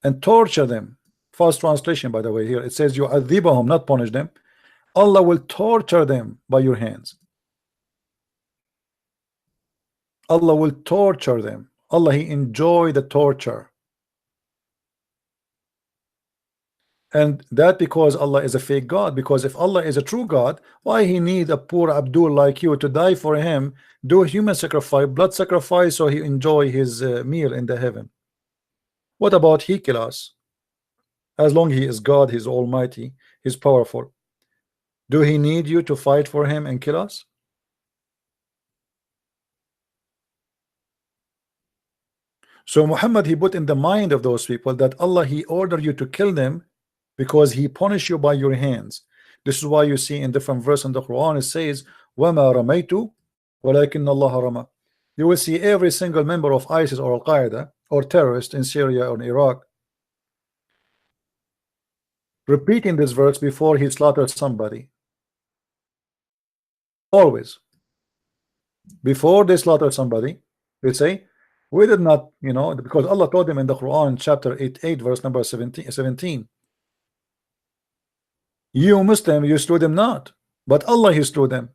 and torture them. First translation, by the way, here it says يعذبهم, not punish them. Allah will torture them by your hands. Allah will torture them. Allah he enjoy the torture. And that because Allah is a fake God. Because if Allah is a true God, why he need a poor Abdul like you to die for him, do human sacrifice, blood sacrifice, so he enjoy his meal in the heaven? What about he kill us? As long he is God, he's almighty, he's powerful. Do he need you to fight for him and kill us? So Muhammad, he put in the mind of those people that Allah he ordered you to kill them because he punished you by your hands. This is why you see in different verses in the Quran it says وَمَا رَمَيْتُ وَلَكِنَّ اللَّهَ رَمَى. You will see every single member of ISIS or Al-Qaeda or terrorist in Syria or in Iraq repeating this verse before he slaughtered somebody. Always before they slaughter somebody, they say we did not, because Allah told them in the Quran chapter 8 verse number 17, you Muslim, you slew them not, but Allah he slew them.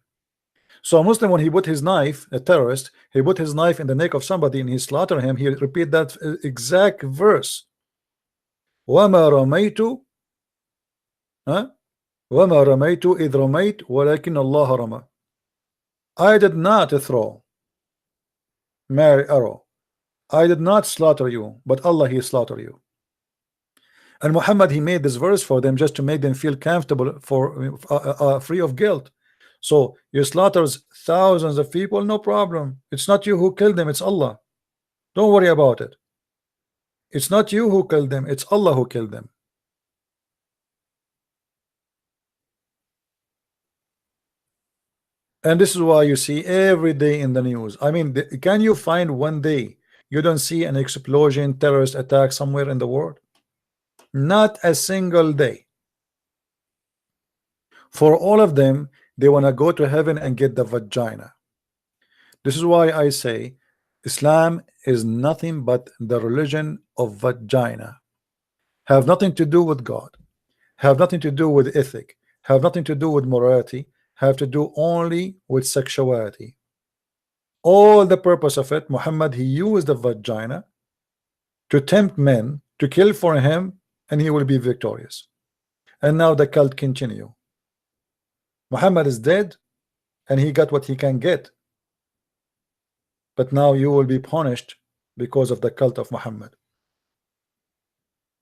So a Muslim, when he put his knife, a terrorist, he put his knife in the neck of somebody and he slaughter him, he repeat that exact verse. وَمَا رَمَيْتُ وَمَا رَمَيْتُ إِذْ رَمَيْتُ وَلَكِنَّ اللَّهَ رَمَى. I did not throw my arrow, I did not slaughter you, but Allah he slaughter you. And Muhammad he made this verse for them just to make them feel comfortable, for free of guilt. So you slaughters thousands of people, no problem. It's not you who killed them, it's Allah. Don't worry about it. It's not you who killed them, it's Allah who killed them. And this is why you see every day in the news. I mean, can you find one day you don't see an explosion, terrorist attack somewhere in the world? Not a single day. For all of them, they want to go to heaven and get the vagina. This is why I say Islam is nothing but the religion of vagina. Have nothing to do with God, have nothing to do with ethic, have nothing to do with morality, have to do only with sexuality. All the purpose of it, Muhammad he used the vagina to tempt men to kill for him, and he will be victorious. And now the cult continue. Muhammad is dead and he got what he can get, but now you will be punished because of the cult of Muhammad.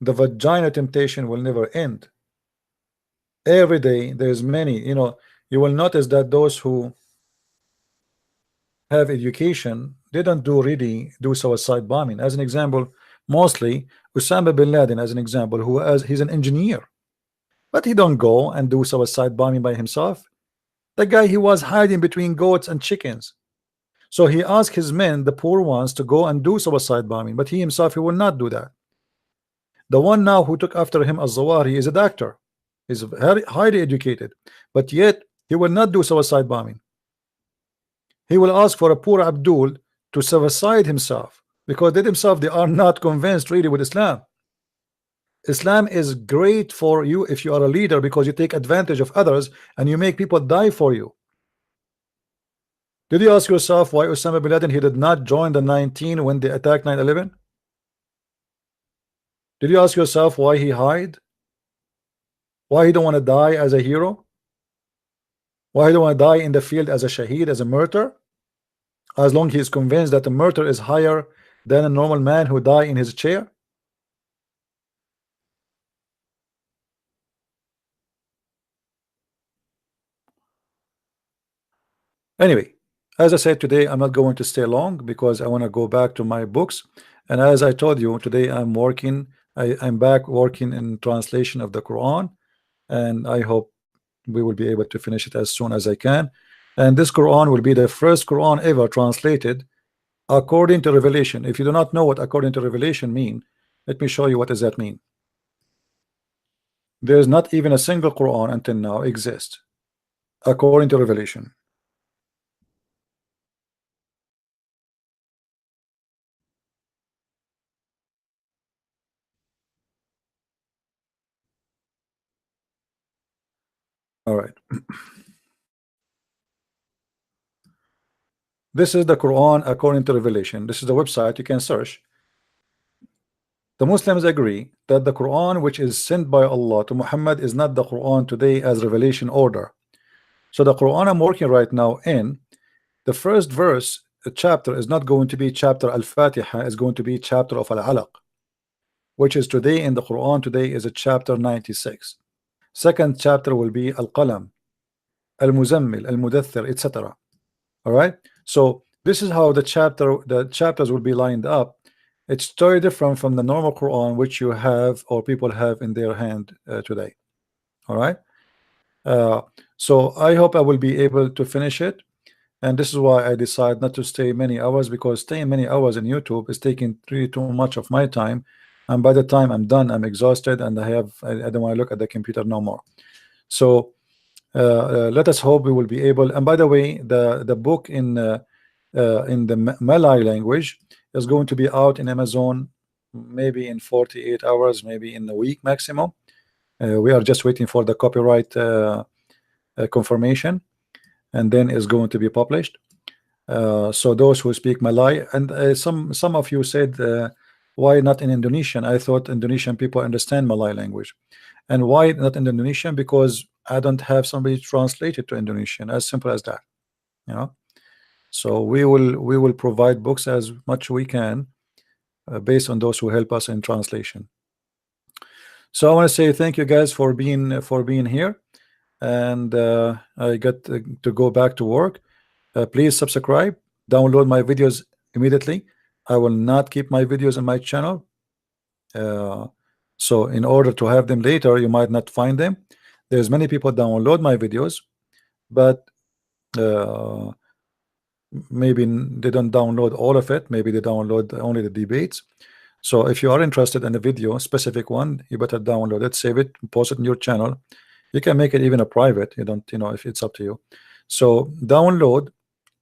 The vagina temptation will never end. Every day there's many, you will notice that those who have education, they don't really do suicide bombing. As an example, mostly Osama bin Laden, as an example, he's an engineer, but he don't go and do suicide bombing by himself. The guy, he was hiding between goats and chickens. So he asked his men, the poor ones, to go and do suicide bombing, but he himself, he will not do that. The one now who took after him, Al-Zawahiri, is a doctor. He's very highly educated, but yet he will not do suicide bombing. He will ask for a poor Abdul to suicide himself, because they themselves, they are not convinced really with Islam. Islam is great for you if you are a leader, because you take advantage of others and you make people die for you. Did you ask yourself why Osama bin Laden, he did not join the 19 when they attacked 9/11? Did you ask yourself why he hide? Why he don't want to die as a hero? Why he don't want to die in the field as a shaheed, as a martyr? As long as he is convinced that the martyr is higher than a normal man who die in his chair? Anyway, as I said, today I'm not going to stay long because I want to go back to my books. And as I told you, today I'm working, I'm back working in translation of the Quran, and I hope we will be able to finish it as soon as I can. And this Quran will be the first Quran ever translated according to revelation. If you do not know what according to revelation mean, let me show you what does that mean. There is not even a single Quran until now exist according to revelation. All right. This is the Quran according to revelation. This is the website, you can search. The Muslims agree that the Quran which is sent by Allah to Muhammad is not the Quran today as revelation order. So the Quran I'm working right now in, the first verse, the chapter is not going to be chapter Al-Fatiha, is going to be chapter of Al-Alaq, which is today in the Quran today is a chapter 96. Second chapter will be Al-Qalam, Al-Muzammil, Al-Mudaththir, etc. All right, so this is how the chapters will be lined up. It's very different from the normal Quran which you have or people have in their hand today. All right, so I hope I will be able to finish it, and this is why I decide not to stay many hours, because staying many hours in YouTube is taking really too much of my time, and by the time I'm done I'm exhausted and I don't want to look at the computer no more. So let us hope we will be able. And by the way, the book in the Malay language is going to be out in Amazon maybe in 48 hours, maybe in a week maximum. We are just waiting for the copyright confirmation, and then is going to be published. So those who speak Malay, and some of you said why not in Indonesian? I thought Indonesian people understand Malay language. And why not in Indonesian? Because I don't have somebody translated to Indonesian. As simple as that, you know. So we will provide books as much we can based on those who help us in translation. So I want to say thank you guys for being here, and I got to go back to work. Please subscribe, download my videos immediately. I will not keep my videos on my channel. So in order to have them later, you might not find them. There's many people download my videos, but maybe they don't download all of it. Maybe they download only the debates. So if you are interested in a video, specific one, you better download it, save it, post it in your channel. You can make it even a private. You don't, if it's up to you. So download,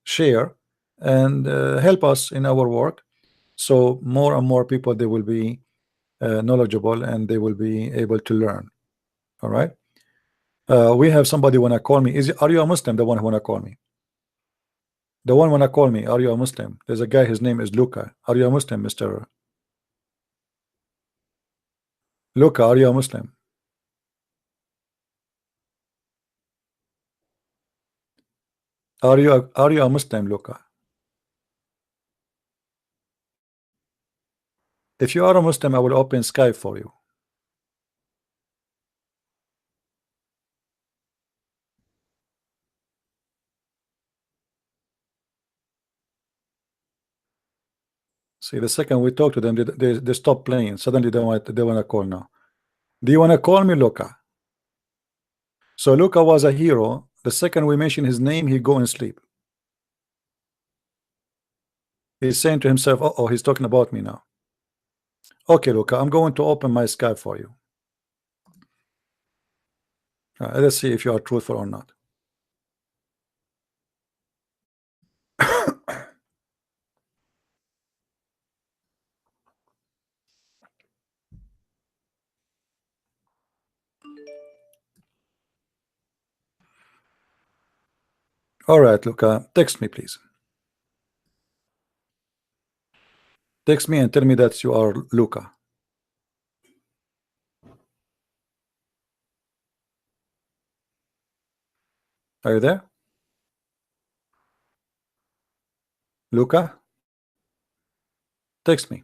share, and help us in our work. So more and more people, they will be knowledgeable and they will be able to learn. All right. We have somebody wanna call me. Are you a Muslim? The one who wanna call me. The one wanna call me. Are you a Muslim? There's a guy. His name is Luca. Are you a Muslim, Mr. Luca? Are you a Muslim? Are you a Muslim, Luca? If you are a Muslim, I will open Skype for you. See, the second we talk to them, they stop playing. Suddenly they want to call now. Do you want to call me, Luca? So Luca was a hero. The second we mention his name, he go and sleep. He's saying to himself, oh, he's talking about me now. Okay, Luca, I'm going to open my Skype for you. Let's see if you are truthful or not. All right, Luca, text me, please. Text me and tell me that you are Luca. Are you there? Luca? Text me.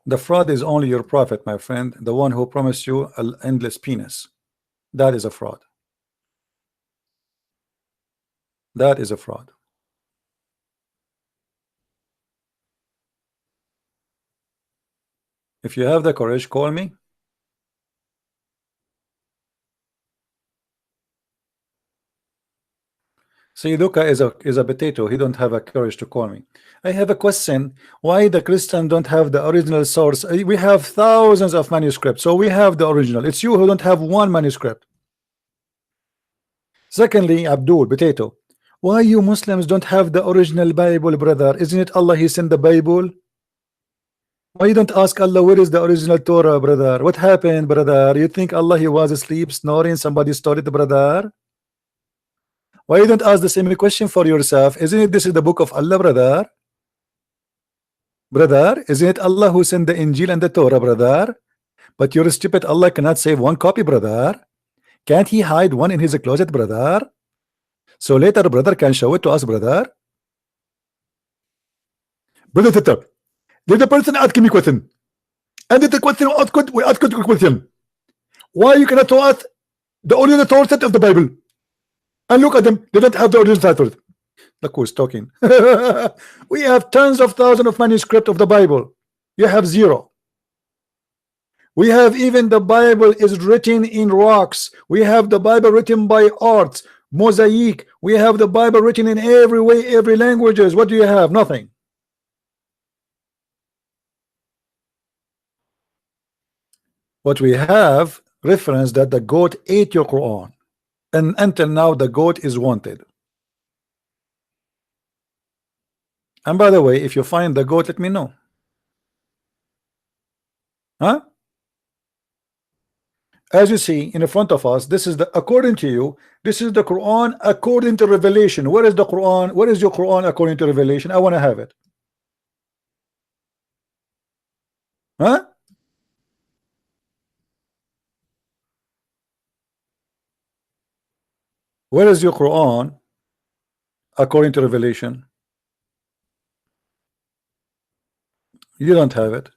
The fraud is only your prophet, my friend, the one who promised you an endless penis. That is a fraud. That is a fraud. If you have the courage, call me. See, Luca is a potato. He don't have a courage to call me. I have a question. Why the Christian don't have the original source? We have thousands of manuscripts, so we have the original. It's you who don't have one manuscript. Secondly, Abdul, potato, why you Muslims don't have the original Bible, brother? Isn't it Allah He sent the Bible? Why you don't ask Allah where is the original Torah, brother? What happened, brother? You think Allah He was asleep, snoring, somebody stole it, brother? Why you don't ask the same question for yourself? Isn't it this is the book of Allah, brother? Brother, isn't it Allah who sent the Injil and the Torah, brother? But you're stupid. Allah cannot save one copy, brother. Can't He hide one in His closet, brother? So later, brother can show it to us, brother. Brother Tata, let the person ask me question. And the question we ask the question. Why you cannot tell us the original Torah of the Bible? And look at them, they don't have the original title. Look who's talking. We have tens of thousands of manuscripts of the Bible. You have zero. We have even the Bible is written in rocks. We have the Bible written by art, mosaic. We have the Bible written in every way, every languages. What do you have? Nothing. What we have reference that the goat ate your Quran. And until now the goat is wanted. And by the way, if you find the goat, let me know. Huh? As you see in front of us, this is the, according to you, this is the Quran according to revelation. Where is the Quran? Where is your Quran according to revelation? I want to have it. Huh? Where is your Quran according to revelation? You don't have it.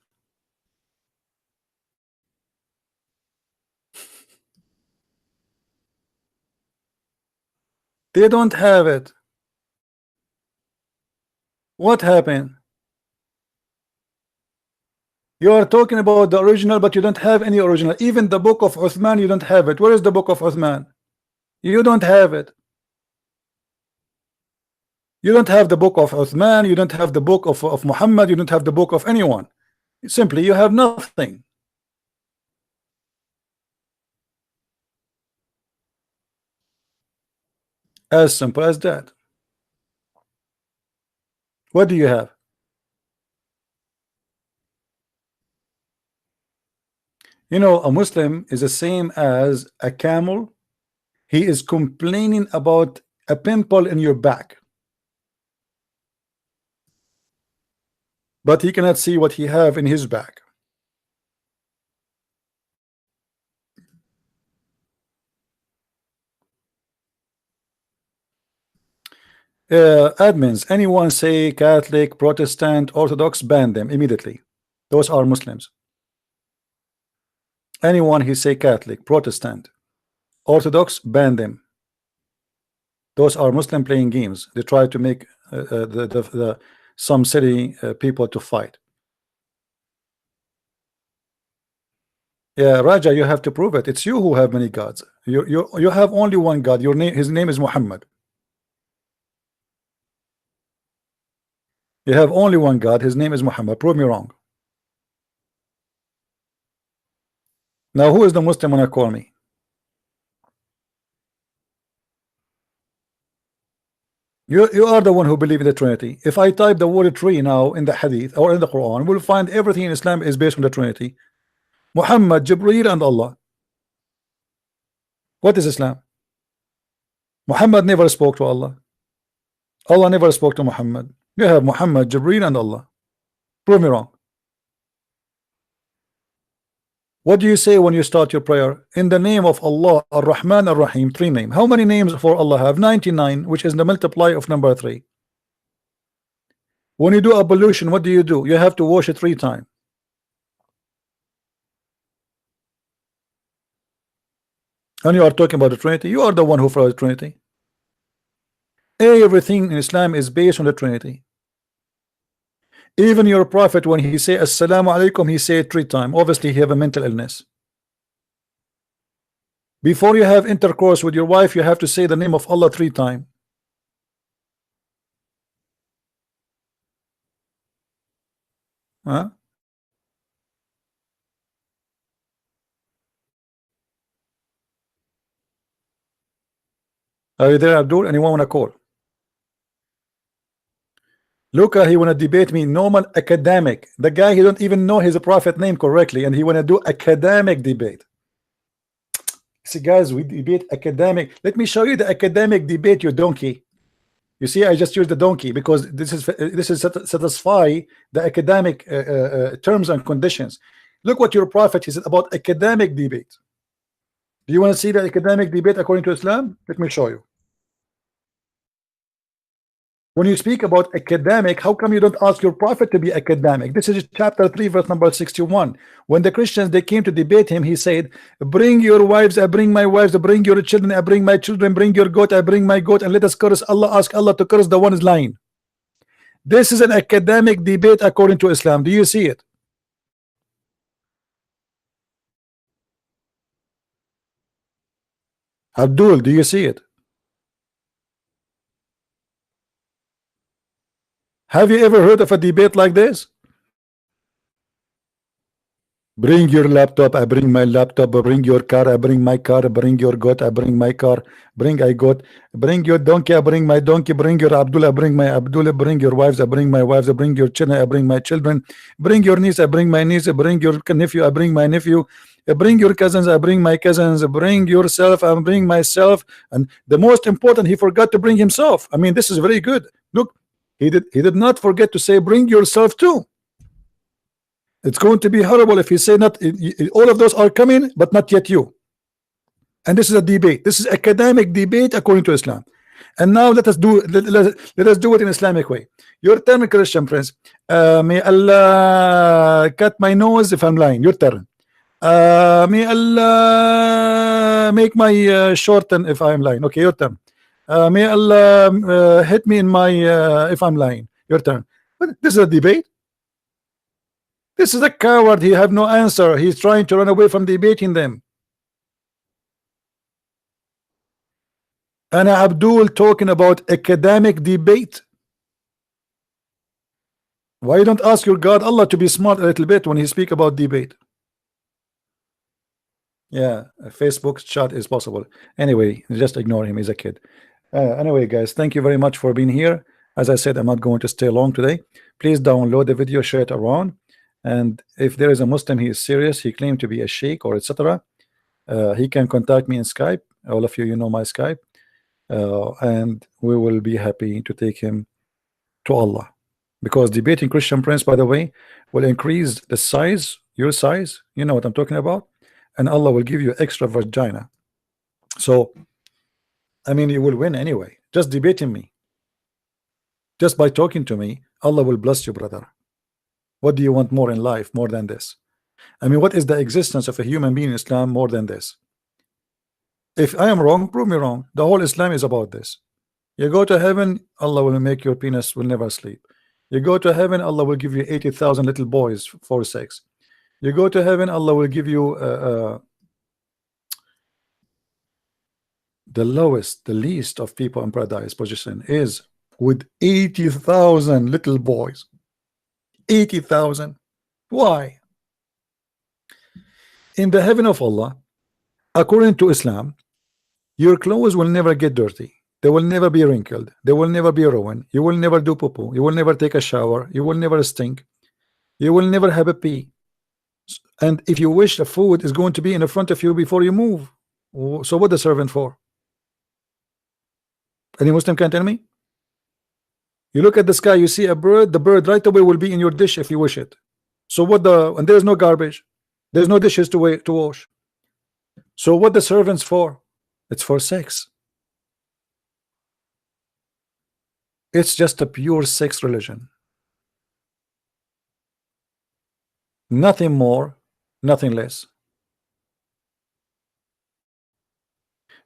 They don't have it. What happened? You are talking about the original, but you don't have any original. Even the book of Uthman, you don't have it. Where is the book of Uthman? You don't have it. You don't have the book of Uthman. You don't have the book of Muhammad. You don't have the book of anyone. Simply, you have nothing. As simple as that. What do you have? You know, a Muslim is the same as a camel. He is complaining about a pimple in your back, but he cannot see what he have in his back. Admins, anyone say Catholic, Protestant, Orthodox, ban them immediately. Those are Muslims. Anyone he say Catholic, Protestant, Orthodox, ban them. Those are Muslim playing games. They try to make some city people to fight. Yeah, Raja, you have to prove it. It's you who have many gods. You have only one God. Your name, his name is Muhammad. You have only one God. His name is Muhammad. Prove me wrong. Now, who is the Muslim when I call me? You are the one who believe in the Trinity. If I type the word tree now in the Hadith or in the Quran, we'll find everything in Islam is based on the Trinity. Muhammad, Jibreel, and Allah. What is Islam? Muhammad never spoke to Allah. Allah never spoke to Muhammad. You have Muhammad, Jibreel, and Allah. Prove me wrong. What do you say when you start your prayer? In the name of Allah, Ar-Rahman, Ar-Rahim, 3 names. How many names for Allah have? 99, which is the multiply of number 3. When you do ablution, what do? You have to wash it 3 times. And you are talking about the Trinity. You are the one who follows the Trinity. Everything in Islam is based on the Trinity. Even your prophet, when he say Assalamu alaikum, he say it 3 times. Obviously he have a mental illness. Before you have intercourse with your wife, you have to say the name of Allah 3 times. Huh? Are you there, Abdul? Anyone want to call? Luca, he want to debate me, normal academic. The guy, he don't even know his prophet name correctly, and he want to do academic debate. See, guys, we debate academic. Let me show you the academic debate, you donkey. You see, I just used the donkey because this is satisfy the academic terms and conditions. Look what your prophet, he said about academic debate. Do you want to see the academic debate according to Islam? Let me show you. When you speak about academic, how come you don't ask your prophet to be academic? This is chapter 3, verse number 61. When the Christians, they came to debate him, he said, bring your wives, I bring my wives, bring your children, I bring my children, bring your goat, I bring my goat, and let us curse Allah, ask Allah to curse the one is lying. This is an academic debate according to Islam. Do you see it? Abdul, do you see it? Have you ever heard of a debate like this? Bring your laptop, I bring my laptop, bring your car, I bring my car, bring your goat, I bring my car, bring I goat, bring your donkey, I bring my donkey, bring your Abdullah, I bring my Abdullah, bring your wives, I bring my wives, I bring your children, I bring my children, bring your niece, I bring my niece, bring your nephew, I bring my nephew, bring your cousins, I bring my cousins, bring yourself, I bring myself, and the most important, he forgot to bring himself. I mean, this is very good. Look, he did not forget to say bring yourself too. It's going to be horrible if he say not all of those are coming but not yet you. And this is a debate. This is academic debate according to Islam. And now let us do it in Islamic way. Your turn, Christian Prince. May Allah cut my nose if I'm lying. Your turn. May Allah make my shorten if I'm lying. Okay, your turn. May Allah hit me in my if I'm lying. Your turn. But this is a debate. This is a coward. He have no answer. He's trying to run away from debating them. And Abdul talking about academic debate. Why don't ask your God Allah to be smart a little bit when he speak about debate? Yeah, Facebook chat is possible. Anyway, just ignore him. He's a kid. Anyway, guys, thank you very much for being here. As I said, I'm not going to stay long today. Please download the video, share it around. And if there is a Muslim, he is serious, he claimed to be a sheikh or etc. He can contact me in Skype. All of you, you know my Skype. And we will be happy to take him to Allah. Because debating Christian Prince, by the way, will increase the size, your size. You know what I'm talking about. And Allah will give you extra vagina. So, I mean, you will win anyway. Just debating me. Just by talking to me, Allah will bless you, brother. What do you want more in life more than this? I mean, what is the existence of a human being in Islam more than this? If I am wrong, prove me wrong. The whole Islam is about this. You go to heaven, Allah will make your penis will never sleep. You go to heaven, Allah will give you 80,000 little boys for sex. You go to heaven, Allah will give you the lowest, the least of people in paradise position is with 80,000 little boys. 80,000. Why? In the heaven of Allah, according to Islam, your clothes will never get dirty. They will never be wrinkled. They will never be ruined. You will never do poo-poo. You will never take a shower. You will never stink. You will never have a pee. And if you wish, the food is going to be in the front of you before you move. So what the servant for? Any Muslim can tell me? You look at the sky, you see a bird, the bird right away will be in your dish if you wish it. So what the, and there's no garbage. There's no dishes to wash. So what the servants for? It's for sex. It's just a pure sex religion. Nothing more, nothing less.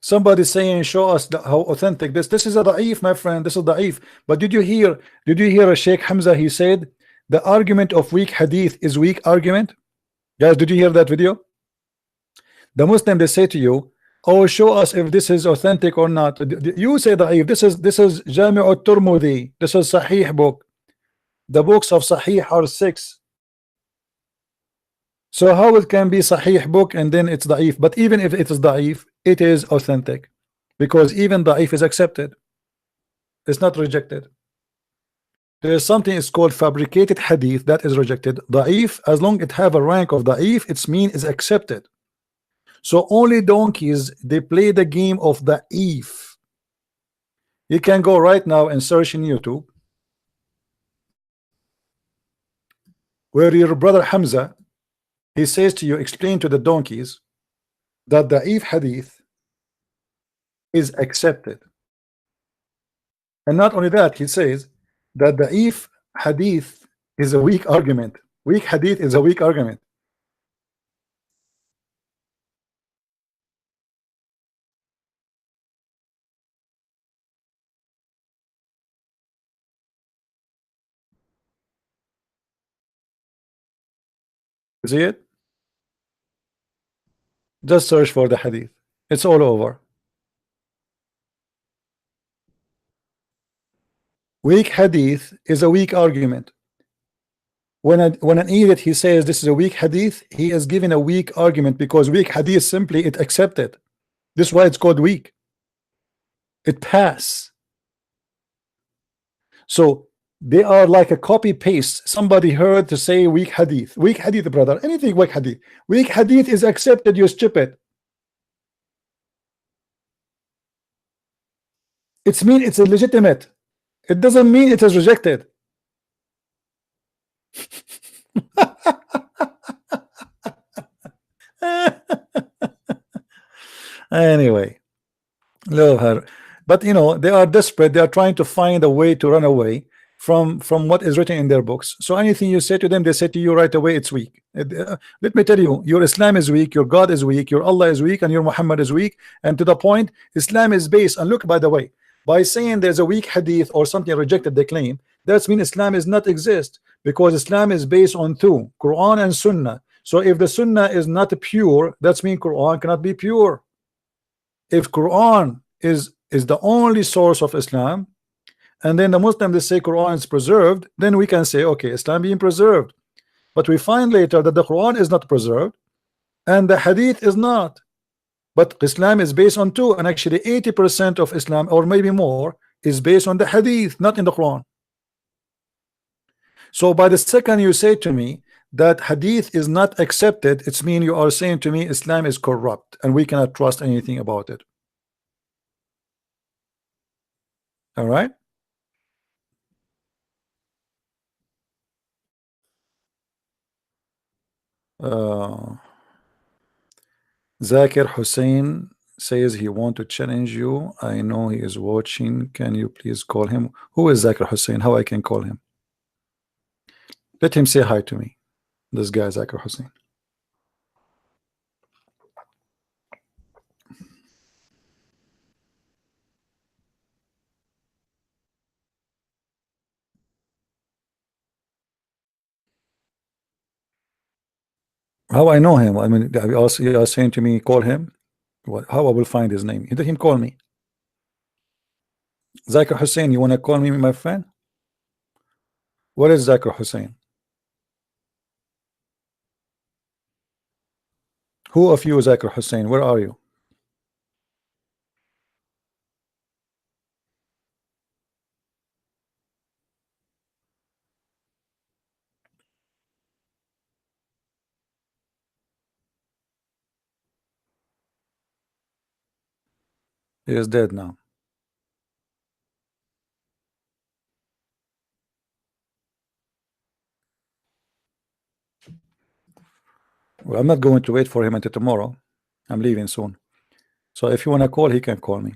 Somebody saying, show us how authentic this is a da'if, my friend. This is da'if. But did you hear a Sheikh Hamza? He said the argument of weak hadith is weak argument. Guys, did you hear that video? The Muslim, they say to you, oh, show us if this is authentic or not. You say da'if. This is Jami' al-Turmudi. This is Sahih book. The books of Sahih are 6. So how it can be Sahih book and then it's da'if? But even if it is da'if, it is authentic, because even da'if is accepted. It's not rejected. There is something is called fabricated hadith that is rejected. Da'if, as long as it have a rank of da'if, its mean is accepted. So only donkeys, they play the game of da'if. You can go right now and search in YouTube where your brother Hamza, he says to you, explain to the donkeys that da'if hadith is accepted. And not only that, he says that da'if hadith is a weak argument. Weak hadith is a weak argument. You see it? Just search for the hadith. It's all over. Weak hadith is a weak argument. When an idiot he says this is a weak hadith, he is giving a weak argument, because weak hadith simply it accepted. This is why it's called weak. It pass. So they are like a copy paste. Somebody heard to say weak hadith. Weak hadith, brother. Anything weak hadith. Weak hadith is accepted, you stupid. It's mean it's illegitimate. It doesn't mean it is rejected. Anyway, love her. But you know, they are desperate. They are trying to find a way to run away from what is written in their books. So anything you say to them, they say to you right away, it's weak. Let me tell you, your Islam is weak, your God is weak, your Allah is weak, and your Muhammad is weak. And to the point, Islam is based, and look, by the way, by saying there's a weak hadith or something rejected, they claim, that's mean Islam is not exist, because Islam is based on two, Quran and Sunnah. So if the Sunnah is not pure, that's mean Quran cannot be pure. If Quran is the only source of Islam, and then the Muslims they say Quran is preserved, then we can say okay, Islam being preserved. But we find later that the Quran is not preserved and the hadith is not. But Islam is based on two, and actually 80% of Islam, or maybe more, is based on the hadith, not in the Quran. So by the second you say to me that hadith is not accepted, it's mean you are saying to me Islam is corrupt and we cannot trust anything about it. All right. Zakir Hussein says he want to challenge you. I know he is watching. Can you please call him? Who is Zakir Hussein? How I can call him? Let him say hi to me. This guy Zakir Hussein. How I know him? I mean, you are saying to me, call him. What? How I will find his name? Let him call me. Zakir Hussein, you want to call me my friend? What is Zakir Hussein? Who of you is Zakir Hussein? Where are you? He is dead now. Well, I'm not going to wait for him until tomorrow. I'm leaving soon. So if you want to call, he can call me.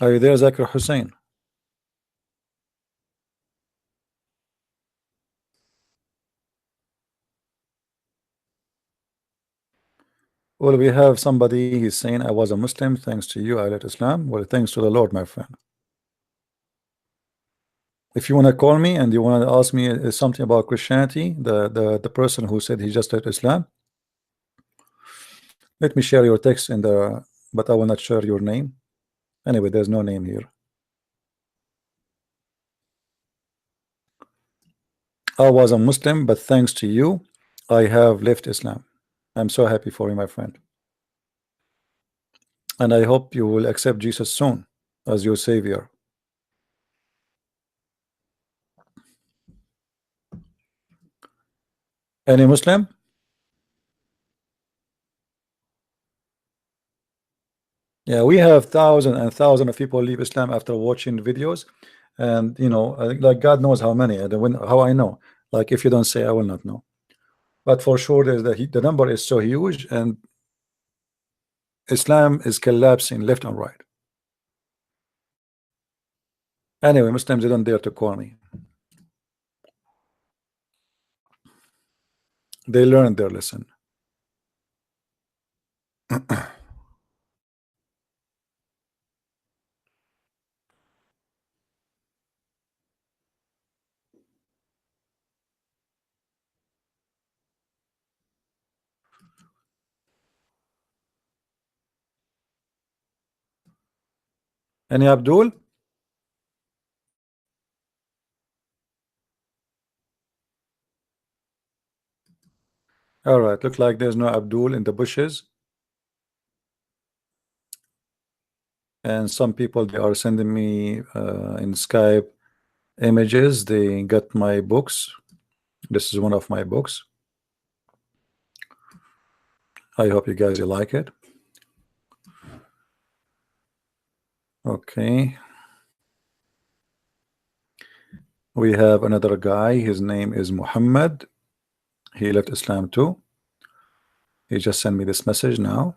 Are you there, Zakir Hussein? Well, we have somebody, he's saying, I was a Muslim, thanks to you, I left Islam. Well, thanks to the Lord, my friend. If you want to call me and you want to ask me something about Christianity, the person who said he just left Islam, let me share your text in the, but I will not share your name. Anyway, there's no name here. I was a Muslim, but thanks to you, I have left Islam. I'm so happy for you, my friend. And I hope you will accept Jesus soon as your savior. Any Muslim? Yeah, we have thousands and thousands of people leave Islam after watching videos, and you know, like God knows how many. And when how I know, like if you don't say, I will not know. But for sure, there's the number is so huge, and Islam is collapsing left and right. Anyway, Muslims, they don't dare to call me. They learned their lesson. Any Abdul? All right, look like there's no Abdul in the bushes. And some people, they are sending me in Skype images. They got my books. This is one of my books. I hope you guys like it. Okay. We have another guy. His name is Mohammed. He left Islam too. He just sent me this message now.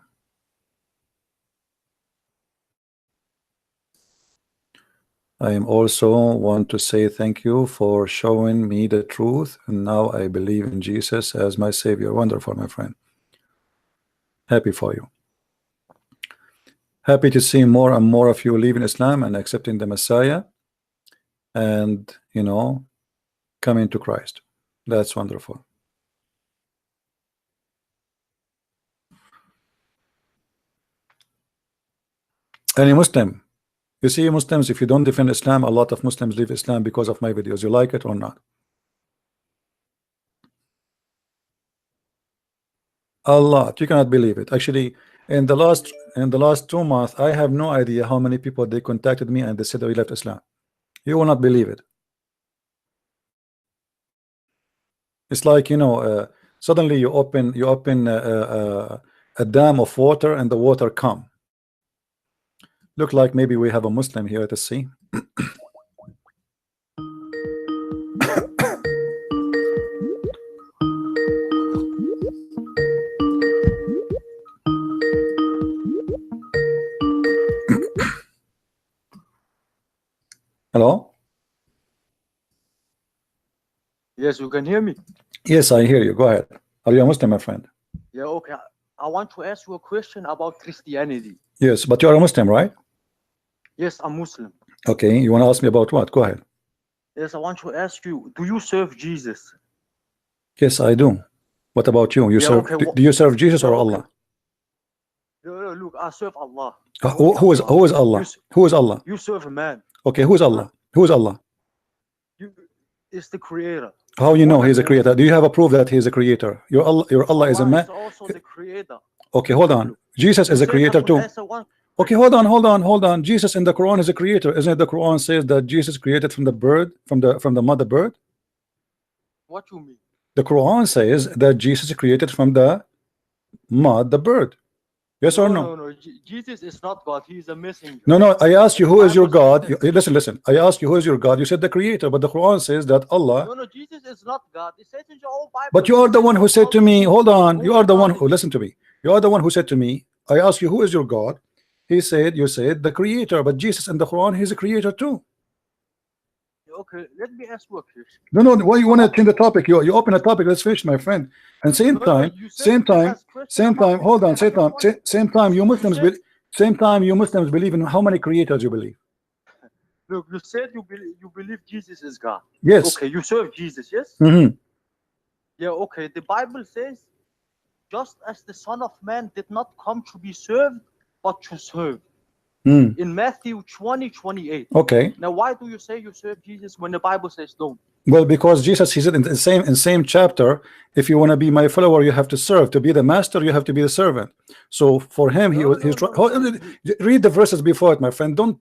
I am also want to say thank you for showing me the truth, and now I believe in Jesus as my savior. Wonderful, my friend. Happy for you. Happy to see more and more of you leaving Islam and accepting the Messiah, and you know, coming to Christ. That's wonderful. Any Muslim? You see, Muslims, if you don't defend Islam, a lot of Muslims leave Islam because of my videos. You like it or not? A lot. You cannot believe it. Actually, in the last 2 months, I have no idea how many people they contacted me and they said they left Islam. You will not believe it. It's like, you know, suddenly you open a dam of water and the water come. Look like maybe we have a Muslim here to see. Hello? Yes, you can hear me. Yes, I hear you. Go ahead. Are you a Muslim, my friend? Yeah, okay. I want to ask you a question about Christianity. Yes, but you are a Muslim, right? Yes, I'm Muslim. Okay, you want to ask me about what? Go ahead. Yes, I want to ask you, do you serve Jesus? Yes, I do. What about you? You Yeah, serve? okay, Do you serve Jesus or okay. Allah? No, look, I serve Allah. Who is Allah? Who is Allah? You serve a man. Okay, who is Allah? Who is Allah? It's the creator. How you know he's a creator? Do you have a proof that he's a creator? Your Allah is a man. Is also the creator. Okay, hold on. Jesus is a creator too. Okay, hold on. Jesus in the Quran is a creator. Isn't it the Quran says that Jesus created from the bird, from the mother bird? What you mean? The Quran says that Jesus created from the mother bird. Yes or no? No. Jesus is not God. He is a messenger. No. I asked you who is your God. Listen. I asked you who is your God. You said the creator, but the Quran says that Allah. No, Jesus is not God. It says in your own Bible. But you are the one who said to me, hold on. You are the one who, listen to me. You are the one who said to me, I asked you who is your God. You said the creator, but Jesus in the Quran, he's a creator too. Okay, let me ask you a question. No. Why you want to change the topic? You open a topic. Let's finish, my friend. And same time. Hold on. Same time. You Muslims believe in how many creators you believe? Look, you said you believe Jesus is God. Yes. Okay, you serve Jesus. Yes. Yeah. Okay. The Bible says, just as the Son of Man did not come to be served, but to serve. In Matthew 20:28. Okay. Now, why do you say you serve Jesus when the Bible says don't? Well, because Jesus, he said in the same chapter, if you want to be my follower, you have to serve. To be the master, you have to be the servant. So for him, read the verses before it, my friend. Don't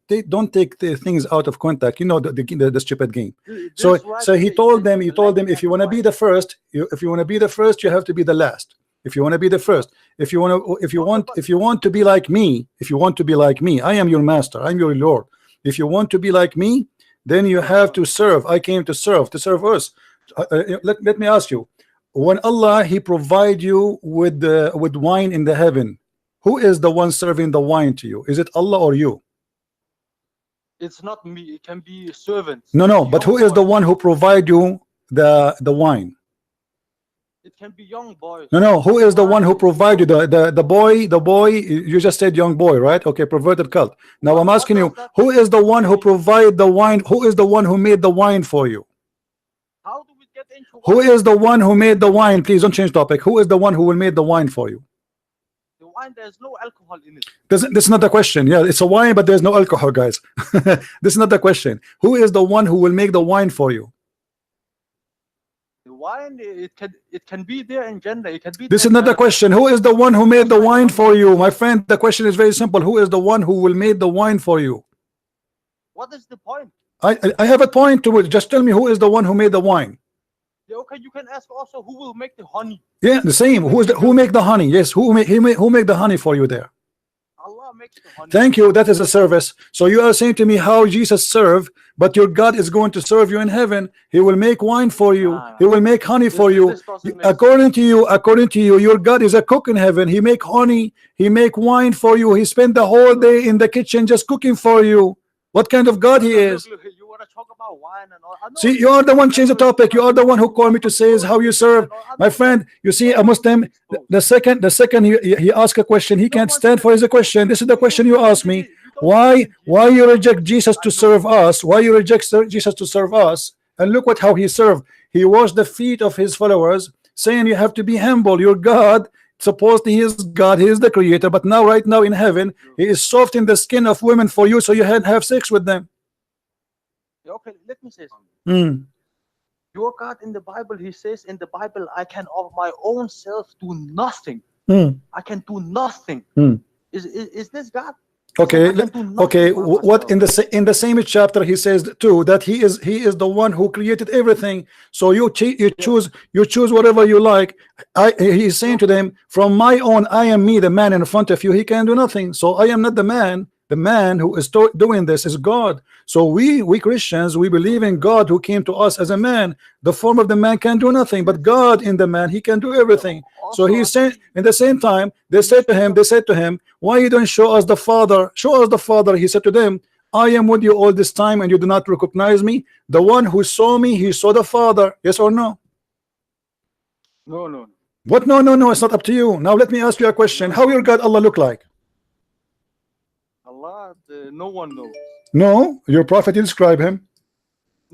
take the things out of context. You know the stupid game. So he told them, if you want to be the first, you have to be the last. If you want to be the first, if you want to be like me, I am your master, I'm your Lord. If you want to be like me, then you have to serve. I came to serve us. Let me ask you, when Allah he provide you with wine in the heaven, who is the one serving the wine to you? Is it Allah or you? It's not me. It can be servants. No. But who is the one who provide you the wine? It can be young boys. No. Who is the one who provide you the boy? You just said young boy, right? Okay, perverted cult. Now I'm asking you, who is the one who provide the wine? Who is the one who made the wine for you? How do we get into? Who is the one who made the wine? Please don't change topic. Who is the one who will make the wine for you? The wine, there's no alcohol in it. This is not the question. Yeah, it's a wine, but there's no alcohol, guys. This is not the question. Who is the one who will make the wine for you? Wine, it can be there in gender. It can be. This is not the question. Who is the one who made the wine for you, my friend? The question is very simple. Who is the one who will make the wine for you? What is the point? I have a point to it. Just tell me who is the one who made the wine. Yeah, okay, you can ask also who will make the honey. Yeah, the same. Who make the honey? Yes, who make the honey for you there? Allah makes the honey. Thank you. That is a service. So you are saying to me how Jesus served, but your God is going to serve you in heaven. He will make wine for you. He will make honey for you. According to you, your God is a cook in heaven. He make honey. He make wine for you. He spent the whole day in the kitchen just cooking for you. What kind of God he is? Look, you want to talk about wine and all. See, you are the one change the topic. You are the one who called me to say is how you serve. My friend, you see, a Muslim, the second he ask a question, he can't stand for his question. This is the question you ask me. Why you reject Jesus to serve us? Why you reject Jesus to serve us? And look how he served. He washed the feet of his followers, saying you have to be humble. Your God, supposedly he is God, he is the creator, but right now in heaven, he is soft in the skin of women for you, so you have sex with them. Okay, let me say something. Your God in the Bible, he says in the Bible, I can of my own self do nothing. I can do nothing. Is this God? Okay, what in the same chapter he says too that he is the one who created everything. So you choose whatever you like. He's saying to them, from my own, I am me, the man in front of you. He can do nothing. So I am not the man. The man who is doing this is God. So we Christians, we believe in God who came to us as a man. The form of the man can do nothing, but God in the man, he can do everything. So he's saying, in the same time, they said to him, why you don't show us the Father? Show us the Father. He said to them, I am with you all this time and you do not recognize me? The one who saw me, he saw the Father. Yes or no? No, no. What? No, no, no. It's not up to you. Now let me ask you a question. How your God Allah look like? Allah, no one knows. No, your prophet, you describe him.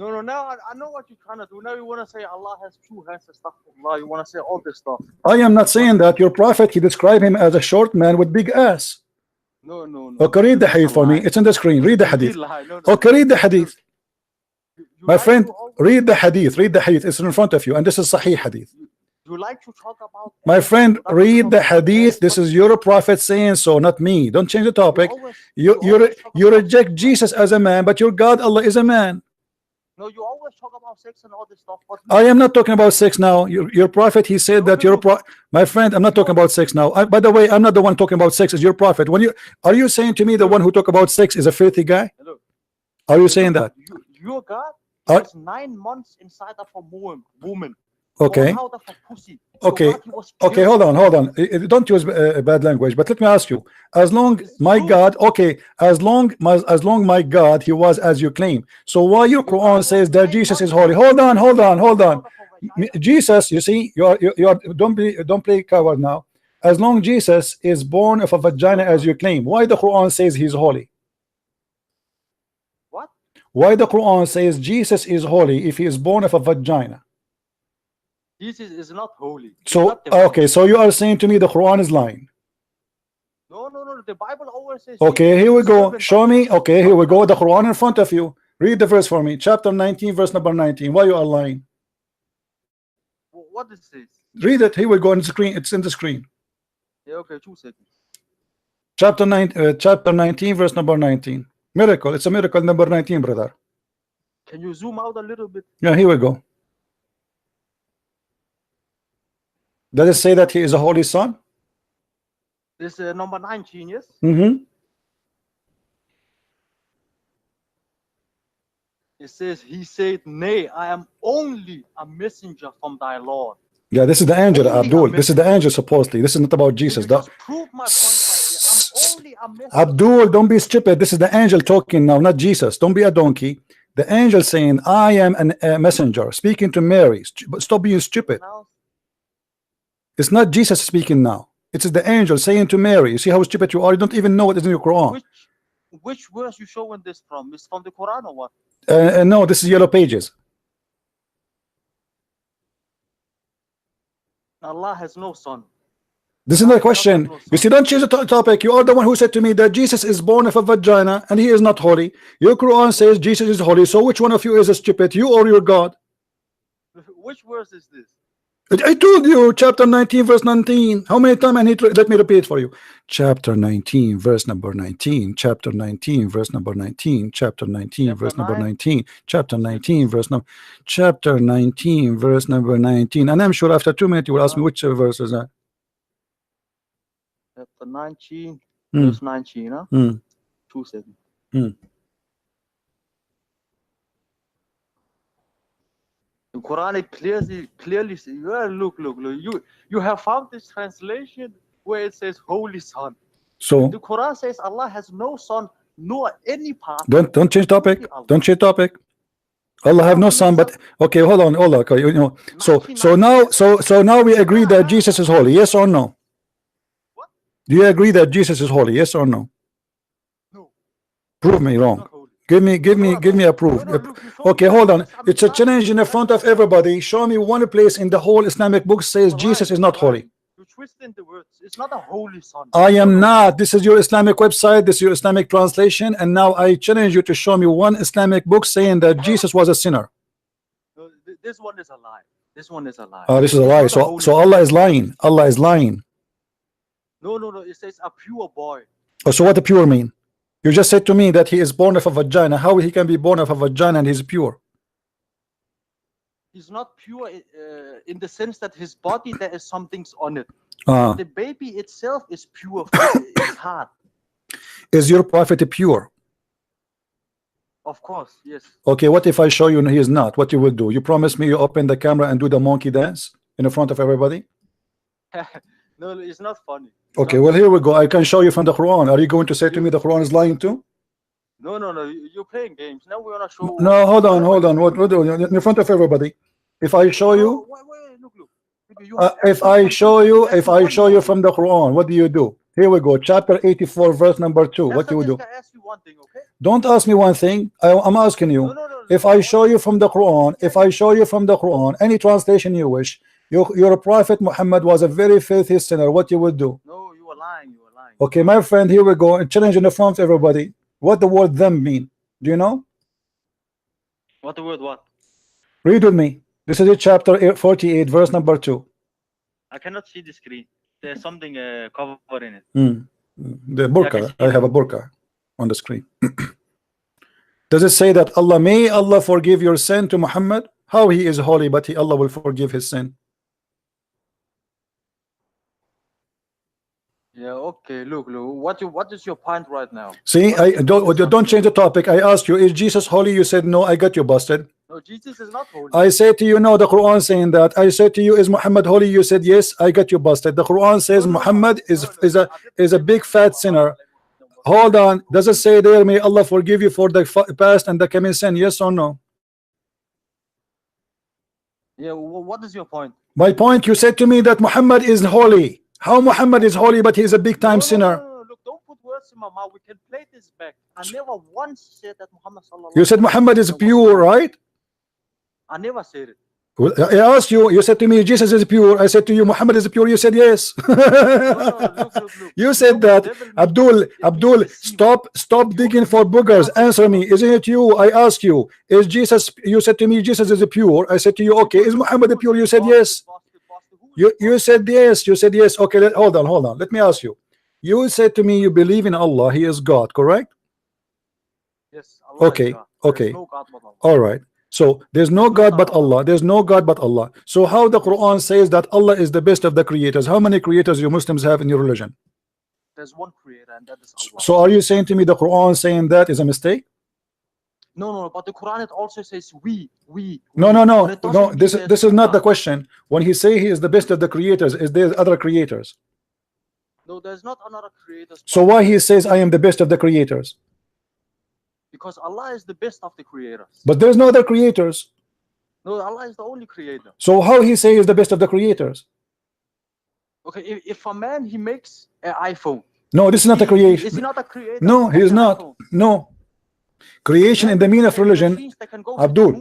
No, no, now I know what you're trying to do. Now you want to say Allah has two hands and stuff. Allah, you want to say all this stuff. I am not saying that. Your prophet, he described him as a short man with big ass. No, no, no. Okay, read the hadith for me. It's on the screen. Read the hadith. No, no. Okay, read the hadith. You My like friend, to always- read the hadith. Read the hadith. It's in front of you. And this is Sahih hadith. You like to talk about. My friend, read the hadith. This is your prophet saying so, not me. Don't change the topic. You reject Jesus as a man, but your God Allah is a man. No, you always talk about sex and all this stuff. But I am not talking about sex now. Your prophet, he said that my friend, I'm not talking about sex now. By the way, I'm not the one talking about sex. It's your prophet. Are you saying to me the one who talk about sex is a filthy guy? Hello. Are you saying that? Your God was 9 months inside of a woman. Okay. Out of a pussy. Okay. God, Okay, hold on. Don't use bad language, but let me ask you. As long my God, okay, as long my God, he was as you claim. So why your Quran says that Jesus is holy? Hold on. Jesus, you see, you are don't play coward now. As long Jesus is born of a vagina as you claim, why the Quran says he's holy? What? Why the Quran says Jesus is holy if he is born of a vagina? Jesus is not holy. So okay, so you are saying to me the Quran is lying. No, no, no. The Bible always says. Okay, here we go. Show me. Okay, here we go. The Quran in front of you. Read the verse for me. Chapter 19, verse number 19. Why you are lying? What is this? Read it. Here we go on the screen. It's in the screen. Yeah, okay, 2 seconds. Chapter 19, verse number 19. Miracle. It's a miracle number 19, brother. Can you zoom out a little bit? Yeah, here we go. Does it say that he is a holy son? This number 19, yes? Mm-hmm. It says, he said, nay, I am only a messenger from thy Lord. Yeah, this is the angel, Only Abdul. a This is the angel, supposedly. This is not about Jesus. You just prove my point right here. I'm only a messenger. Abdul, don't be stupid. This is the angel talking now, not Jesus. Don't be a donkey. The angel saying, I am a messenger, speaking to Mary. Stop being stupid. Now, It's not Jesus speaking now. It's the angel saying to Mary. You see how stupid you are? You don't even know what is in your Quran. which verse you showing this from? Is from the Quran or what? No, this is Yellow Pages. Allah has no son. This is not a question. You see, don't change the topic. You are the one who said to me that Jesus is born of a vagina and he is not holy. Your Quran says Jesus is holy. So which one of you is a stupid? You or your God? Which verse is this? I told you, chapter 19, verse 19. How many times I need to let me repeat it for you? Chapter 19, verse number 19. Chapter 19, verse number 19. Chapter 19, verse number 19. Chapter 19, verse number. Chapter 19, verse number 19. And I'm sure after 2 minutes you will ask me which verse is that. Chapter 19, verse 19, huh? 2 seconds. The Quran clearly says, yeah, look. You have found this translation where it says holy son. So the Quran says Allah has no son, nor any part. Don't change topic. Don't change topic. Allah have no son, but okay, hold on. Okay, you know. So now we agree that Jesus is holy. Yes or no? What? Do you agree that Jesus is holy? Yes or no? No. Prove me wrong. Give me a proof. Okay, hold on. It's a challenge in the front of everybody. Show me one place in the whole Islamic book says Jesus is not holy. You twisting the words. It's not a holy son. I am not. This is your Islamic website. This is your Islamic translation. And now I challenge you to show me one Islamic book saying that Jesus was a sinner. No, this one is a lie. This one is a lie. This is a lie. So Allah is lying. Allah is lying. No. It says a pure boy. Oh, so what the pure mean? You just said to me that he is born of a vagina. How he can be born of a vagina and he's pure? He's not pure in the sense that his body, there is some things on it. The baby itself is pure. It's hard. Is your prophet pure? Of course, yes. Okay, what if I show you he is not? What you will do? You promise me you open the camera and do the monkey dance in front of everybody? No, it's not funny. Okay, well here we go. I can show you from the Quran. Are you going to say to me the Quran is lying too? No, you're playing games. Now we wanna show. No, hold on. What in front of everybody? If I show you, Look. if I show you from the Quran, what do you do? Here we go, chapter 84, verse number 2. What do you do? I ask you one thing, okay? Don't ask me one thing. I'm asking you. If I show you from the Quran, any translation you wish, your prophet Muhammad was a very filthy sinner, what you would do? No, you were lying. Okay, my friend, here we go. Challenge in the front of everybody. What the word them mean? Do you know? What the word what? Read with me. This is chapter 48, verse number 2. I cannot see the screen. There's something covered in it. The burqa. I have a burqa on the screen. Does it say that may Allah forgive your sin to Muhammad? How he is holy, but Allah will forgive his sin? Yeah, okay. Look. What is your point right now? See, don't change the topic. I asked you, is Jesus holy? You said no. I got you busted. No, Jesus is not holy. I said to you, no, the Quran saying that. I said to you, is Muhammad holy? You said yes. I got you busted. The Quran says Muhammad is a big fat sinner. Hold on. Does it say there, may Allah forgive you for the past and the coming sin? Yes or no? Yeah. What is your point? My point, you said to me that Muhammad is holy. How Muhammad is holy, but he is a big time sinner? No. Look, don't put words in my mouth. We can play this back. I never once said that Muhammad sallallahu. You said Muhammad is pure, right? I never said it. Well, I asked you. You said to me Jesus is pure. I said to you Muhammad is pure. You said yes. Look. You said that. Abdul, stop digging for boogers. Answer me. Isn't it you? I asked you. Is Jesus? You said to me Jesus is pure. I said to you, okay. Is Muhammad pure? You said yes. You said yes. You said yes. Okay. Hold on. Let me ask you. You said to me you believe in Allah. He is God. Correct? Yes. Allah okay. No God but Allah. All right. So there's no God but Allah. There's no God but Allah. So how the Quran says that Allah is the best of the creators? How many creators you Muslims have in your religion? There's one creator, and that is Allah. So are you saying to me the Quran saying that is a mistake? No. But the Quran, it also says we. No. This is not the question. When he say he is the best of the creators, is there other creators? No, there's not another creator. So why he says I am the best of the creators? Because Allah is the best of the creators. But there's no other creators. No, Allah is the only creator. So how he say is the best of the creators? Okay, if a man he makes an iPhone. No, this is not a creation. Is he not a creator? No, he is not. iPhone? No. Creation in the meaning of religion. Abdul.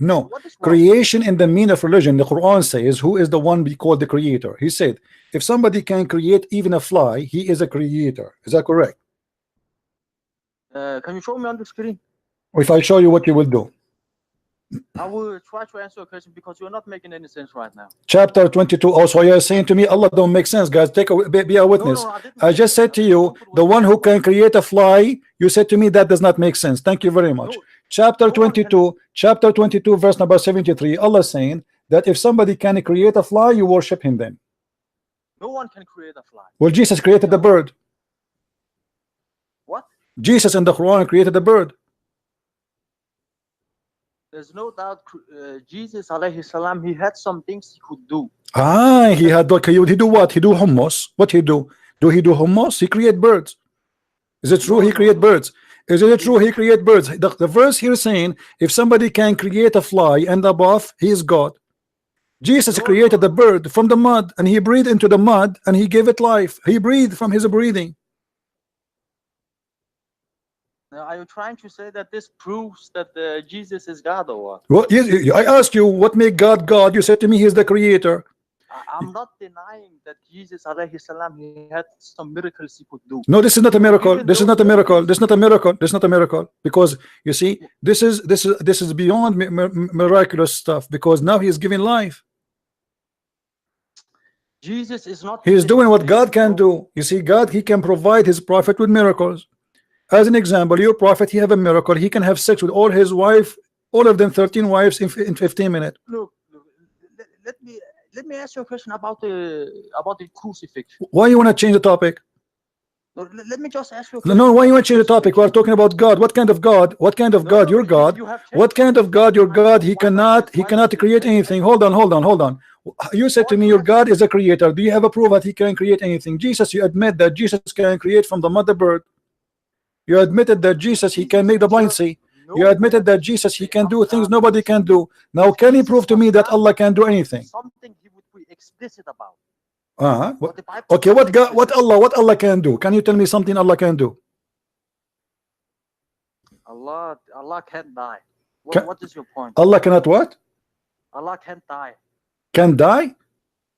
No. Creation in the meaning of religion. The Quran says, who is the one we call the creator? He said, if somebody can create even a fly, he is a creator. Is that correct? Can you show me on the screen? If I show you, what you will do? I will try to answer a question because you're not making any sense right now. Chapter 22. Oh, so you're saying to me Allah don't make sense, guys. Be a witness. No, I just said to you, the one who can create a fly, you said to me that does not make sense. Thank you very much. Chapter 22, verse number 73. Allah saying that if somebody can create a fly, you worship him then. No one can create a fly. Well, Jesus created the bird. What? Jesus in the Quran created the bird. There's no doubt Jesus alayhi salam, he had some things he could do. He had what? He do what? He do hummus. What he do? Do he do hummus? He create birds. Is it true he create birds? Is it true he create birds? The verse here saying if somebody can create a fly and above, he is God. Jesus created the bird from the mud and he breathed into the mud and he gave it life. He breathed from his breathing. Are you trying to say that this proves that Jesus is God or what? Well, yes, I asked you what make God God. You said to me he is the creator. I'm not denying that Jesus alayhi salam, he had some miracles he could do. No, this is not a miracle. This is not a miracle. This is not a miracle. This is not a miracle. Because you see, this is beyond miraculous stuff. Because now he is giving life. Jesus is not. He is doing what God can do. You see, God, he can provide his prophet with miracles. As an example, your prophet, he have a miracle. He can have sex with all his wife, all of them 13 wives in 15 minutes. Look, let me ask you a question about the crucifixion. Why you want to change the topic? No, let me just ask you. No, why you want to change the topic? We are talking about God. What kind of God? What kind of God? Your God. What kind of God? Your God. He cannot create anything. Hold on. You said to me your God is a creator. Do you have a proof that he can create anything? Jesus, you admit that Jesus can create from the mother bird. You admitted that Jesus, he can make the blind see. You admitted that Jesus, he can do things nobody can do. Now, can you prove to me that Allah can do anything? Something he would be explicit about. Okay, what Allah can do? Can you tell me something Allah can do? Allah can't die. What is your point? Allah cannot what? Allah can't die. Can die?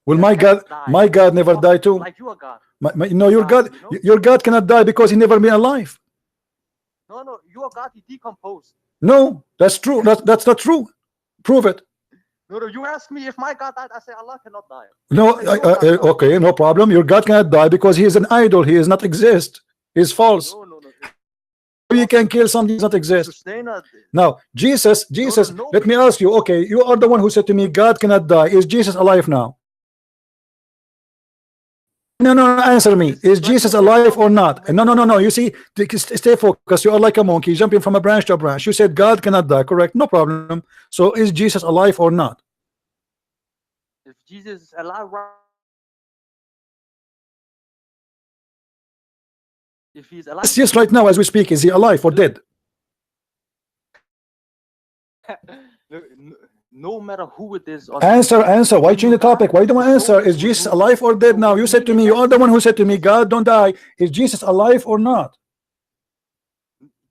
Well, my God never died too. Like your God. No, your God cannot die because he never been alive. No, your God is decomposed. No, that's true. That's not true. Prove it. No, you ask me if my God died, I say Allah cannot die. No, okay, no problem. Your God cannot die because he is an idol. He does not exist. He is false. No. You can kill something that does not exist. Now, Jesus, let me ask you, okay, you are the one who said to me, God cannot die. Is Jesus alive now? No, answer me. Is Jesus alive or not? No. You see, stay focused. You are like a monkey jumping from a branch to a branch. You said God cannot die, correct? No problem. So is Jesus alive or not? If Jesus is alive, if he's alive, yes, right now as we speak, is he alive or dead? No matter who it is. Answer. Why change the topic? Why don't I answer? Is Jesus alive or dead now? You said to me, you are the one who said to me, God don't die. Is Jesus alive or not?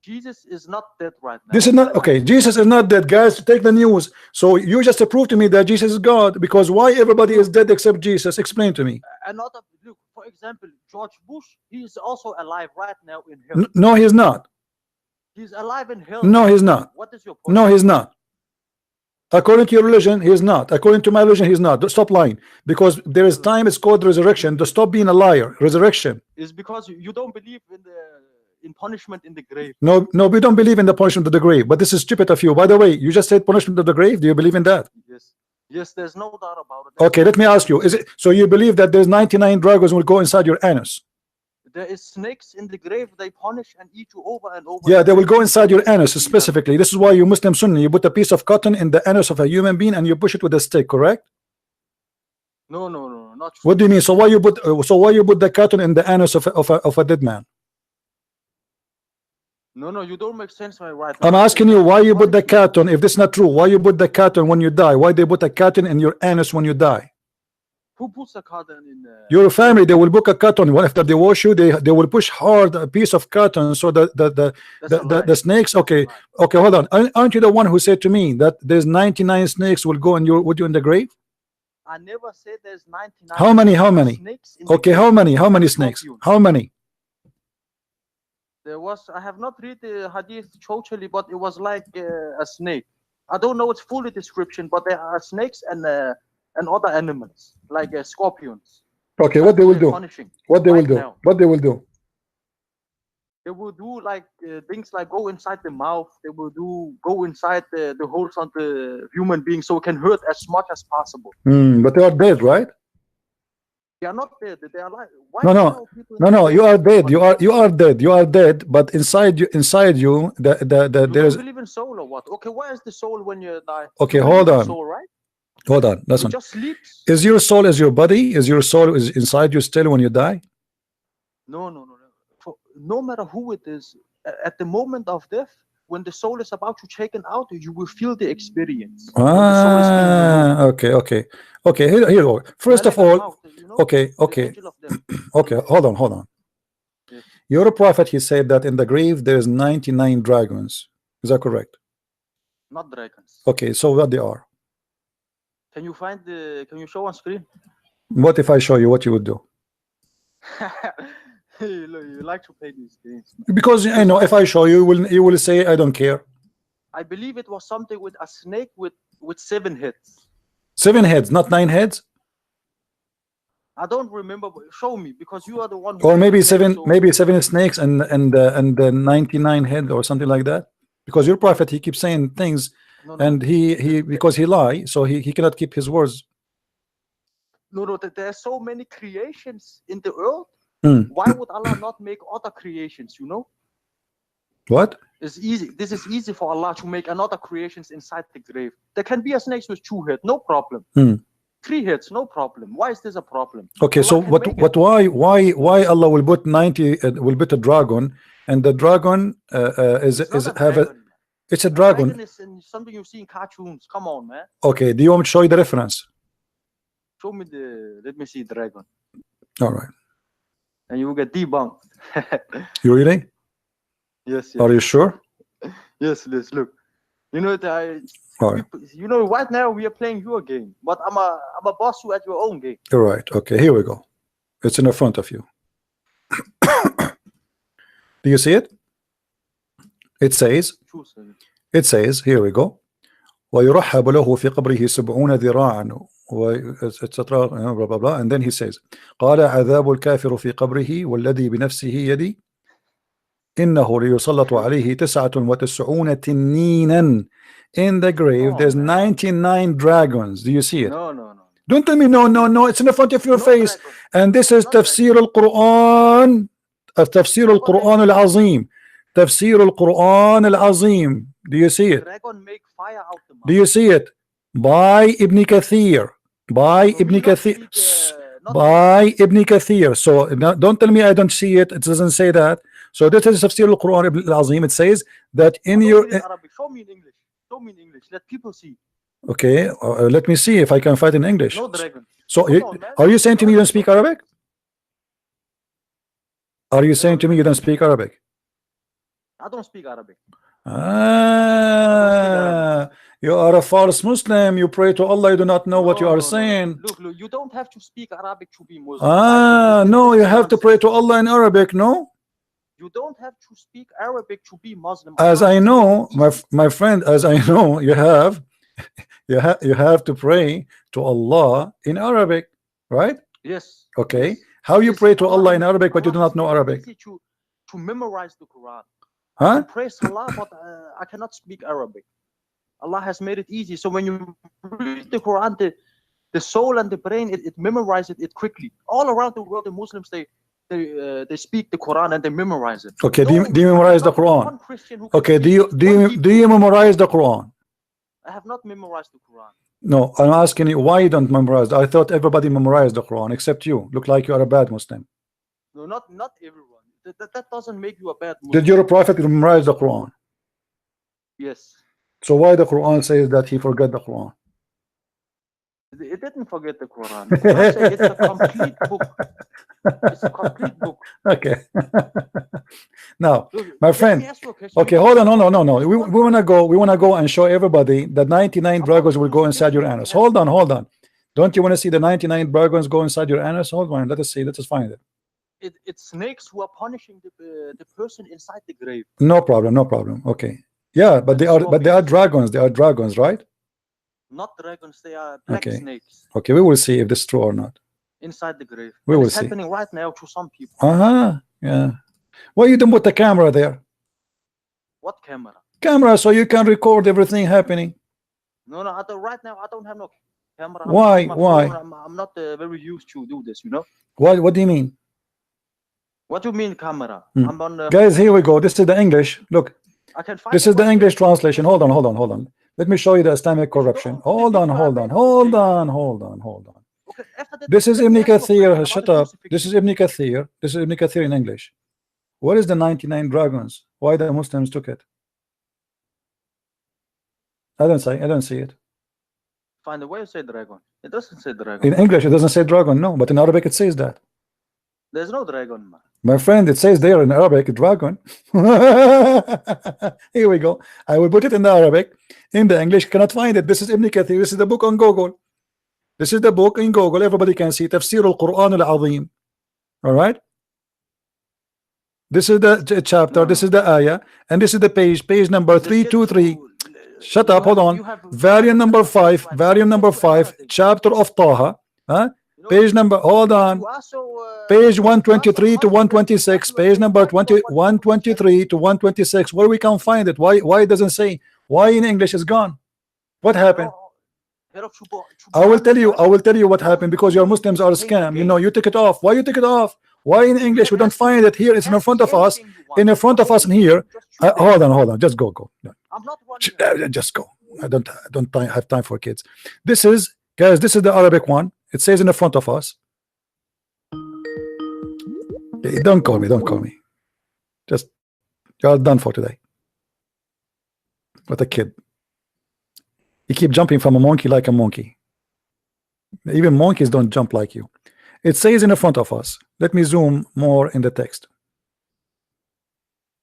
Jesus is not dead right now. This is not okay. Jesus is not dead, guys. Take the news. So you just prove to me that Jesus is God, because why everybody is dead except Jesus? Explain to me. Another look, for example, George Bush. He is also alive right now in hell. No, he's not. He's alive in hell. No, he's not. What is your point? No, he's not. According to your religion, he is not. According to my religion, he is not. Stop lying. Because there is time, it's called resurrection. To stop being a liar. Resurrection. Is because you don't believe in punishment in the grave. No, we don't believe in the punishment of the grave. But this is stupid of you. By the way, you just said punishment of the grave. Do you believe in that? Yes, there's no doubt about it. Okay, let me ask you. Is it so you believe that there's 99 dragons will go inside your anus? There is snakes in the grave. They punish and eat you over and over. Yeah, they will go inside your anus specifically. This is why you Muslim Sunni, you put a piece of cotton in the anus of a human being and you push it with a stick, correct? No, not true. What do you mean? So why you put the cotton in the anus of a dead man? No, you don't make sense right now. I'm asking you why you put the cotton. If this is not true, why you put the cotton when you die? Why they put a cotton in your anus when you die? Who puts a cotton in? Your family, they will book a cotton. After they wash you, they will push hard a piece of cotton so the snakes. Okay, hold on. Aren't you the one who said to me that there's 99 snakes will go with you in the grave? I never said there's 99. How many? Okay, how many snakes? How many? There was. I have not read the hadith totally, but it was like a snake. I don't know its full description, but there are snakes and other animals like scorpions. Okay, what they will do? What they will do? What they will do? They will do like things like go inside the mouth. They will go inside the holes on the human being, so it can hurt as much as possible. But they are dead, right? They are not dead. They are like. No. You are dead. You are dead. You are dead. But inside you, there is. You believe in soul or what? Okay, where is the soul when you die? Okay, hold on. Soul, right? Hold on. Listen. Just sleeps. Is your soul your body? Is your soul inside you still when you die? No. No matter who it is, at the moment of death, when the soul is about to taken out, you will feel the experience. Okay. Here. First of all, okay. Hold on. Yes. Your prophet, he said that in the grave there is 99 dragons. Is that correct? Not dragons. Okay, so what they are? Can you show on screen? What if I show you? What you would do? You like to play these games. Because I know if I show you, you will say I don't care. I believe it was something with a snake with 7 heads. 7 heads, not 9 heads. I don't remember. Show me, because you are the one. Or maybe 7 snakes and 99 heads or something like that. Because your prophet, he keeps saying things, and he because he lies, so he cannot keep his words. No. There are so many creations in the earth. Why would Allah not make other creations? You know. What? It's easy. This is easy for Allah to make another creations inside the grave. There can be a snake with 2 heads, no problem. 3 heads, no problem. Why is this a problem? Okay, Allah, so why Allah will put 90 will put a dragon and the dragon is have a, it's a dragon. Dragon is something you see in cartoons. Come on, man. Okay, do you want me to show you the reference? Show me let me see dragon. All right. And you will get debunked. You really? Yes. Are you sure? Yes. Look. You know Right. you know, right now we are playing your game, but I'm a boss you at your own game. All right. Okay, here we go. It's in the front of you. Do you see it? It says, here we go. ويرحب له في قبره 70 ذراعا etc. blah blah blah, and then he says قال عذاب الكافر في قبره والذي بنفسه يدي إنه ليسلط عليه 99 تنينا. In the grave there's 99 dragons. Do you see it? No. Don't tell me no. It's in the front of your face. And this is تفسير القرآن. تفسير القرآن العظيم. تفسير القرآن العظيم. Do you see it? Do you see it? By Ibn Kathir. By Ibn Kathir. So don't tell me I don't see it. It doesn't say that. So this is تفسير القرآن العظيم. It says that in your show me in English. Show me in English. Let people see. Okay, let me see if I can find in English. No dragon. So are you saying to me you don't speak Arabic? Are you saying to me you don't speak Arabic? I don't speak Arabic. You are a false Muslim. You pray to Allah. You do not know what you are saying. Look, you don't have to speak Arabic to be Muslim. No, you have to pray to Allah in Arabic. No, you don't have to speak Arabic to be Muslim. As I know, my friend, as I know, you have to pray to Allah in Arabic, right? Yes. Okay. How you pray to Allah in Arabic but you do not know Arabic? To memorize the Quran. Huh? I pray Salah, but I cannot speak Arabic. Allah has made it easy. So when you read the Quran, the soul and the brain, it memorizes it quickly. All around the world, the Muslims, they speak the Quran and they memorize it. Okay, do you memorize the Quran? Okay, do you memorize the Quran? I have not memorized the Quran. No, I'm asking you why you don't memorize. I thought everybody memorized the Quran except you. Look like you are a bad Muslim. No, not everyone. That doesn't make you a bad Muslim. Did your prophet memorize the Quran? Yes. So why the Quran says that he forgot the Quran? It didn't forget the Quran. It's a complete book. It's a complete book. Okay. Now, my friend. Okay, hold on. No. We wanna go and show everybody that 99 dragons will go inside your anus. Hold on. Don't you want to see the 99 dragons go inside your anus? Hold on. Let us see. Let us find it. It's snakes who are punishing the person inside the grave. No problem. Okay. Yeah, but they are dragons. They are dragons, right? Not dragons, they are black snakes. Okay, we will see if this is true or not. Inside the grave. We will see. It's happening right now to some people. Yeah. Why you don't put the camera there? What camera? Camera, so you can record everything happening. No, right now I don't have no camera. Why? I'm not very used to do this, you know. What do you mean? What do you mean camera? I'm on Guys, here we go. This is the English. Look. I can find this is the English translation. Hold on. Let me show you the Islamic corruption. Hold on. Okay, this is Ibn Kathir. Shut up. This is Ibn Kathir. This is Ibn Kathir in English. What is the 99 dragons? Why the Muslims took it? I don't see it. Find the way you say dragon. It doesn't say dragon. In English, it doesn't say dragon, no, but in Arabic it says that. There's no dragon, man. My friend, it says there in Arabic, dragon. Here we go. I will put it in the Arabic. In the English, cannot find it. This is Ibn Kathir. This is the book on Google. This is the book in Google. Everybody can see. Tafsir al-Quran al-Azim. All right. This is the chapter. This is the ayah. And this is the page number 323. Shut up. Hold on. Variant number 5. Chapter of Taha. Huh? Page number, hold on. Page 123 to 126. Page number 123 to 126. Where we can find it? Why it doesn't say? Why in English is gone? What happened? I will tell you what happened, because your Muslims are a scam. You know, you took it off. Why you took it off? Why in English we don't find it here? It's in front of us. In front of us in here. Hold on. Just go. Just go. I don't have time for kids. This is, guys, this is the Arabic one. It says in the front of us. Don't call me. Just You are done for today. What a kid. You keep jumping from a monkey like a monkey. Even monkeys don't jump like you. It says in the front of us. Let me zoom more in the text.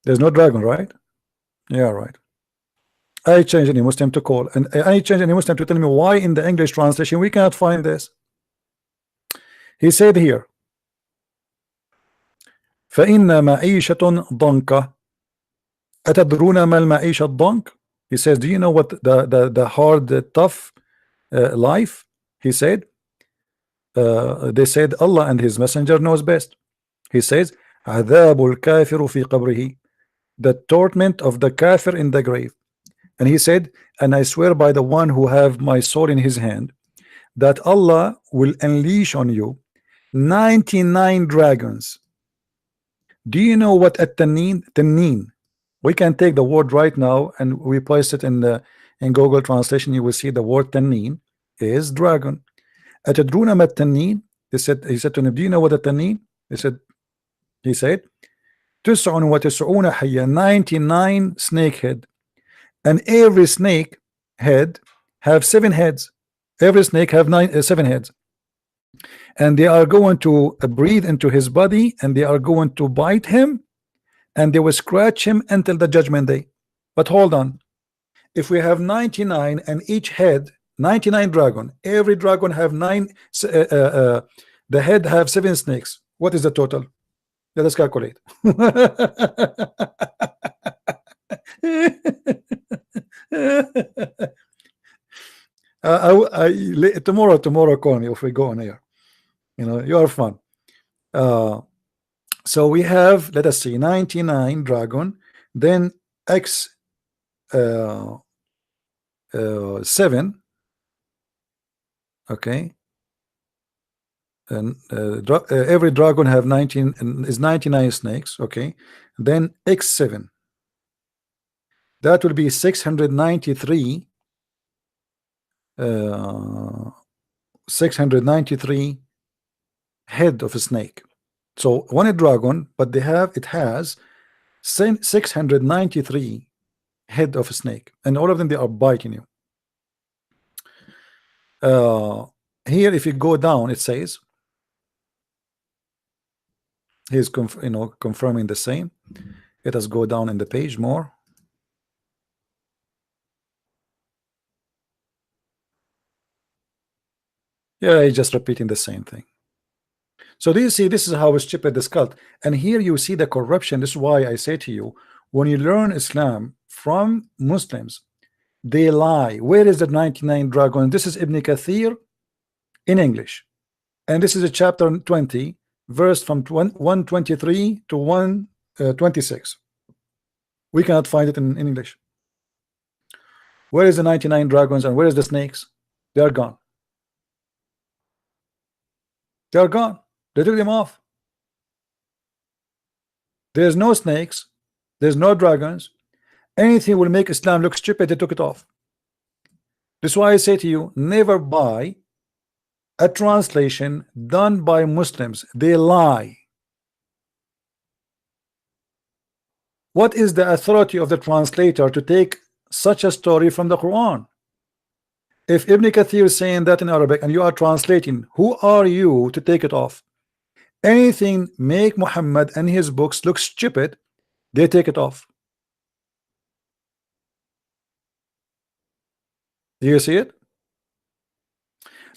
There's no dragon, right? Yeah, right. I change any Muslim to call, and I change any Muslim to tell me why in the English translation we cannot find this. He said here, فإن معيشة ضنكة. أتدرون ما المعيشة الضنك? He says, do you know what the hard, tough life? He said, they said Allah and His Messenger knows best. He says, عذاب الكافر في قبره, the torment of the kafir in the grave. And he said, and I swear by the one who have my soul in his hand, that Allah will unleash on you 99 dragons. Do you know what at-taneen? Taneen. We can take the word right now and we place it in Google translation. You will see the word taneen is dragon. Atadruna mat taneen? He said to him, do you know what a taneen? He said 99 حية, 99 snake head, and every snake head have 7 heads. Every snake have 7 heads, and they are going to breathe into his body, and they are going to bite him, and they will scratch him until the judgment day. But hold on, if we have 99 and each head 99 dragon, every dragon have 9, the head have 7 snakes. What is the total? Let us calculate. Tomorrow call me if we go on air. You know, you are fun. So we have, let us see, 99 dragon, then x 7. Okay, and every dragon have 19 and is 99 snakes. Okay, then x7, that will be 693 693 head of a snake. So one dragon, but it has 693 head of a snake, and all of them, they are biting you. Here if you go down, it says he's confirming the same. Let us go down in the page more. Yeah, he's just repeating the same thing. So do you see, this is how stupid this cult. And here you see the corruption. This is why I say to you, when you learn Islam from Muslims, they lie. Where is the 99 dragon? This is Ibn Kathir in English, and this is a chapter 20, verse from 123 to 126. We cannot find it in English. Where is the 99 dragons and where is the snakes? They are gone. They are gone. They took them off. There's no snakes, there's no dragons. Anything will make Islam look stupid, they took it off. This is why I say to you, never buy a translation done by Muslims. They lie. What is the authority of the translator to take such a story from the Quran? If Ibn Kathir is saying that in Arabic and you are translating, who are you to take it off? Anything make Muhammad and his books look stupid, they take it off. Do you see it?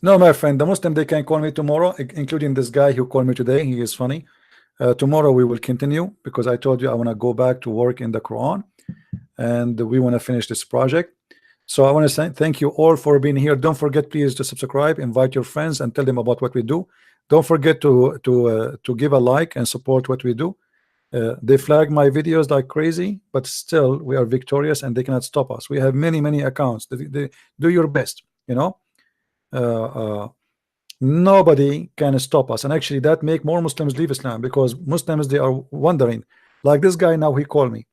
No, my friend, the Muslim, they can call me tomorrow, including this guy who called me today. He is funny. Tomorrow we will continue, because I told you I want to go back to work in the Quran, and we want to finish this project. So I want to say thank you all for being here. Don't forget, please, to subscribe, invite your friends, and tell them about what we do. Don't forget to give a like and support what we do. They flag my videos like crazy, but still we are victorious and they cannot stop us. We have many accounts. They do your best, you know. Nobody can stop us, and actually that make more Muslims leave Islam, because Muslims, they are wondering, like this guy now, he called me.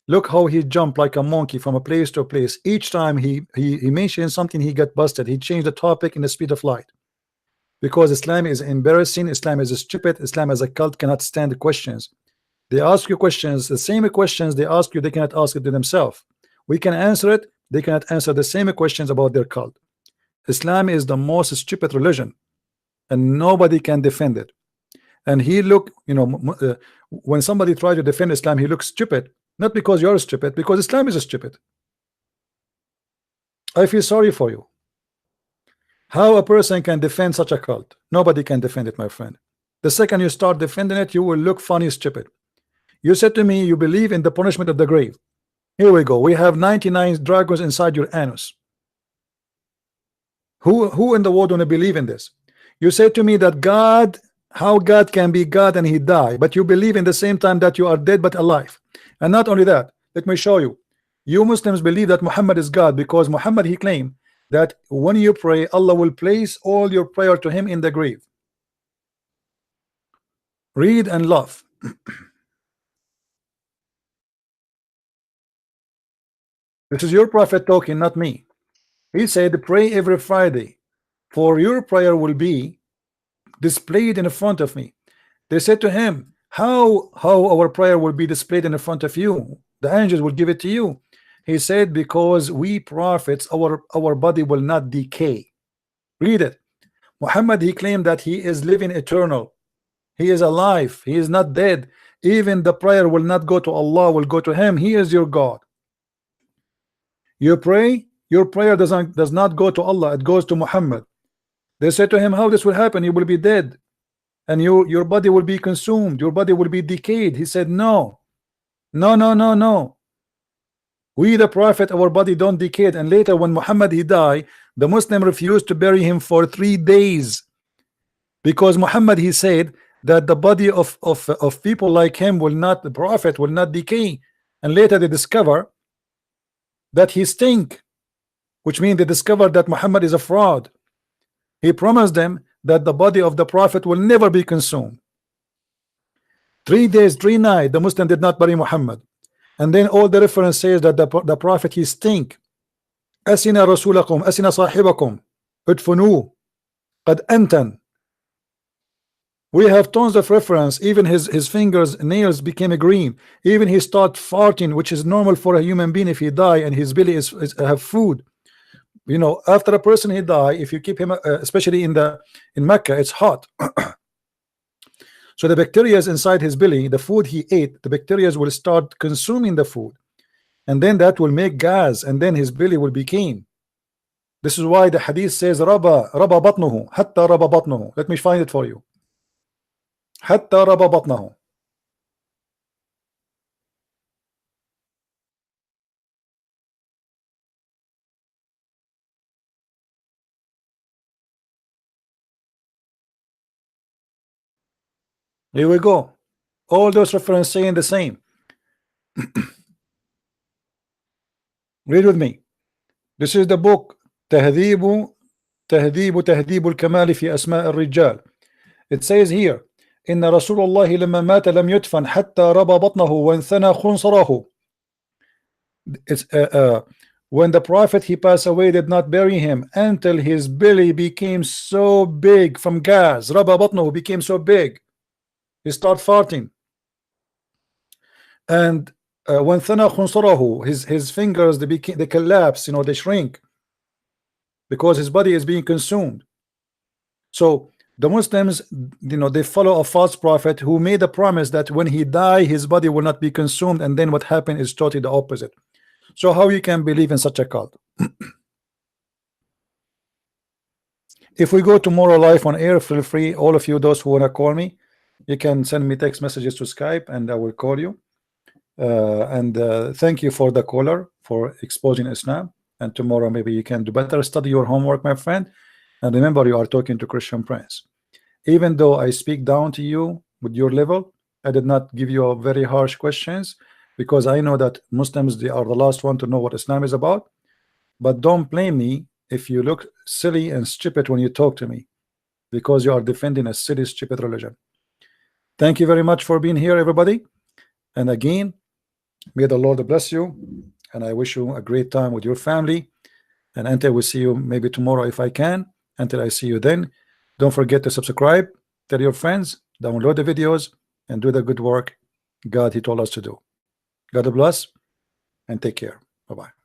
Look how he jumped like a monkey from a place to a place. Each time he mentioned something, he got busted. He changed the topic in the speed of light, because Islam is embarrassing, Islam is stupid, Islam as a cult cannot stand the questions. They ask you questions, the same questions they ask you, they cannot ask it to themselves. We can answer it, they cannot answer the same questions about their cult. Islam is the most stupid religion, and nobody can defend it. And he look, you know, when somebody tries to defend Islam, he looks stupid, not because you're stupid, because Islam is stupid. I feel sorry for you. How a person can defend such a cult? Nobody can defend it, my friend. The second you start defending it, you will look funny, stupid. You said to me you believe in the punishment of the grave. Here we go. We have 99 dragons inside your anus. Who in the world want to believe in this? You said to me that God, how God can be God and he died, but you believe in the same time that you are dead but alive. And not only that, let me show you. You Muslims believe that Muhammad is God because Muhammad, he claimed that when you pray, Allah will place all your prayer to him in the grave. Read and laugh. This is your prophet talking, not me. He said, pray every Friday, for your prayer will be displayed in front of me. They said to him, how our prayer will be displayed in front of you? The angels will give it to you. He said, because we prophets, our body will not decay. Read it. Muhammad, he claimed that he is living eternal. He is alive. He is not dead. Even the prayer will not go to Allah, will go to him. He is your God. You pray, your prayer does not go to Allah, it goes to Muhammad. They said to him, how this will happen? You will be dead, and your body will be consumed, your body will be decayed. He said, no. We the prophet, our body don't decay. And later when Muhammad he died, the Muslim refused to bury him for 3 days, because Muhammad he said that the body of people like him will not, the prophet will not decay. And later they discover that he stink, which means they discovered that Muhammad is a fraud. He promised them that the body of the prophet will never be consumed. 3 days, 3 nights, the Muslim did not bury Muhammad. And then all the reference says that the prophet he stink. أسنا رسولكم أسنا صاحبكم ادفنوه قد أنتن. We have tons of reference. Even his fingers, nails became green. Even he start farting, which is normal for a human being if he die and his belly is have food. You know, after a person he die, if you keep him, especially in Mecca, it's hot. So the bacteria inside his belly, the food he ate, the bacteria will start consuming the food, and then that will make gas, and then his belly will become. This is why the hadith says raba batnuhu hatta raba batnuhu. Let me find it for you. حتى ربى بطنه. Here we go. All those references saying the same. Read with me. This is the book تهذيب الكمال في أسماء الرجال. It says here, إن رسول الله لما مات لم يدفن حتى ربى بطنه وانثنى خنصره. It's when the prophet he passed away, did not bury him until his belly became so big from gas. ربى بطنه became so big, he started farting. And وانثنى خنصره, his fingers they collapse, you know, they shrink because his body is being consumed. So the Muslims, you know, they follow a false prophet who made a promise that when he die his body will not be consumed, and then what happened is totally the opposite. So how you can believe in such a cult? If we go tomorrow live on air, feel free, all of you those who want to call me, you can send me text messages to Skype and I will call you. Thank you for the caller for exposing Islam, and tomorrow maybe you can do better. Study your homework, my friend, and remember you are talking to Christian Prince. Even though I speak down to you with your level, I did not give you very harsh questions, because I know that Muslims, they are the last one to know what Islam is about. But don't blame me if you look silly and stupid when you talk to me, because you are defending a silly, stupid religion. Thank you very much for being here, everybody. And again, may the Lord bless you, and I wish you a great time with your family. And until we see you maybe tomorrow if I can, until I see you then, don't forget to subscribe, tell your friends, download the videos, and do the good work. God he told us to do. God bless and take care. Bye-bye.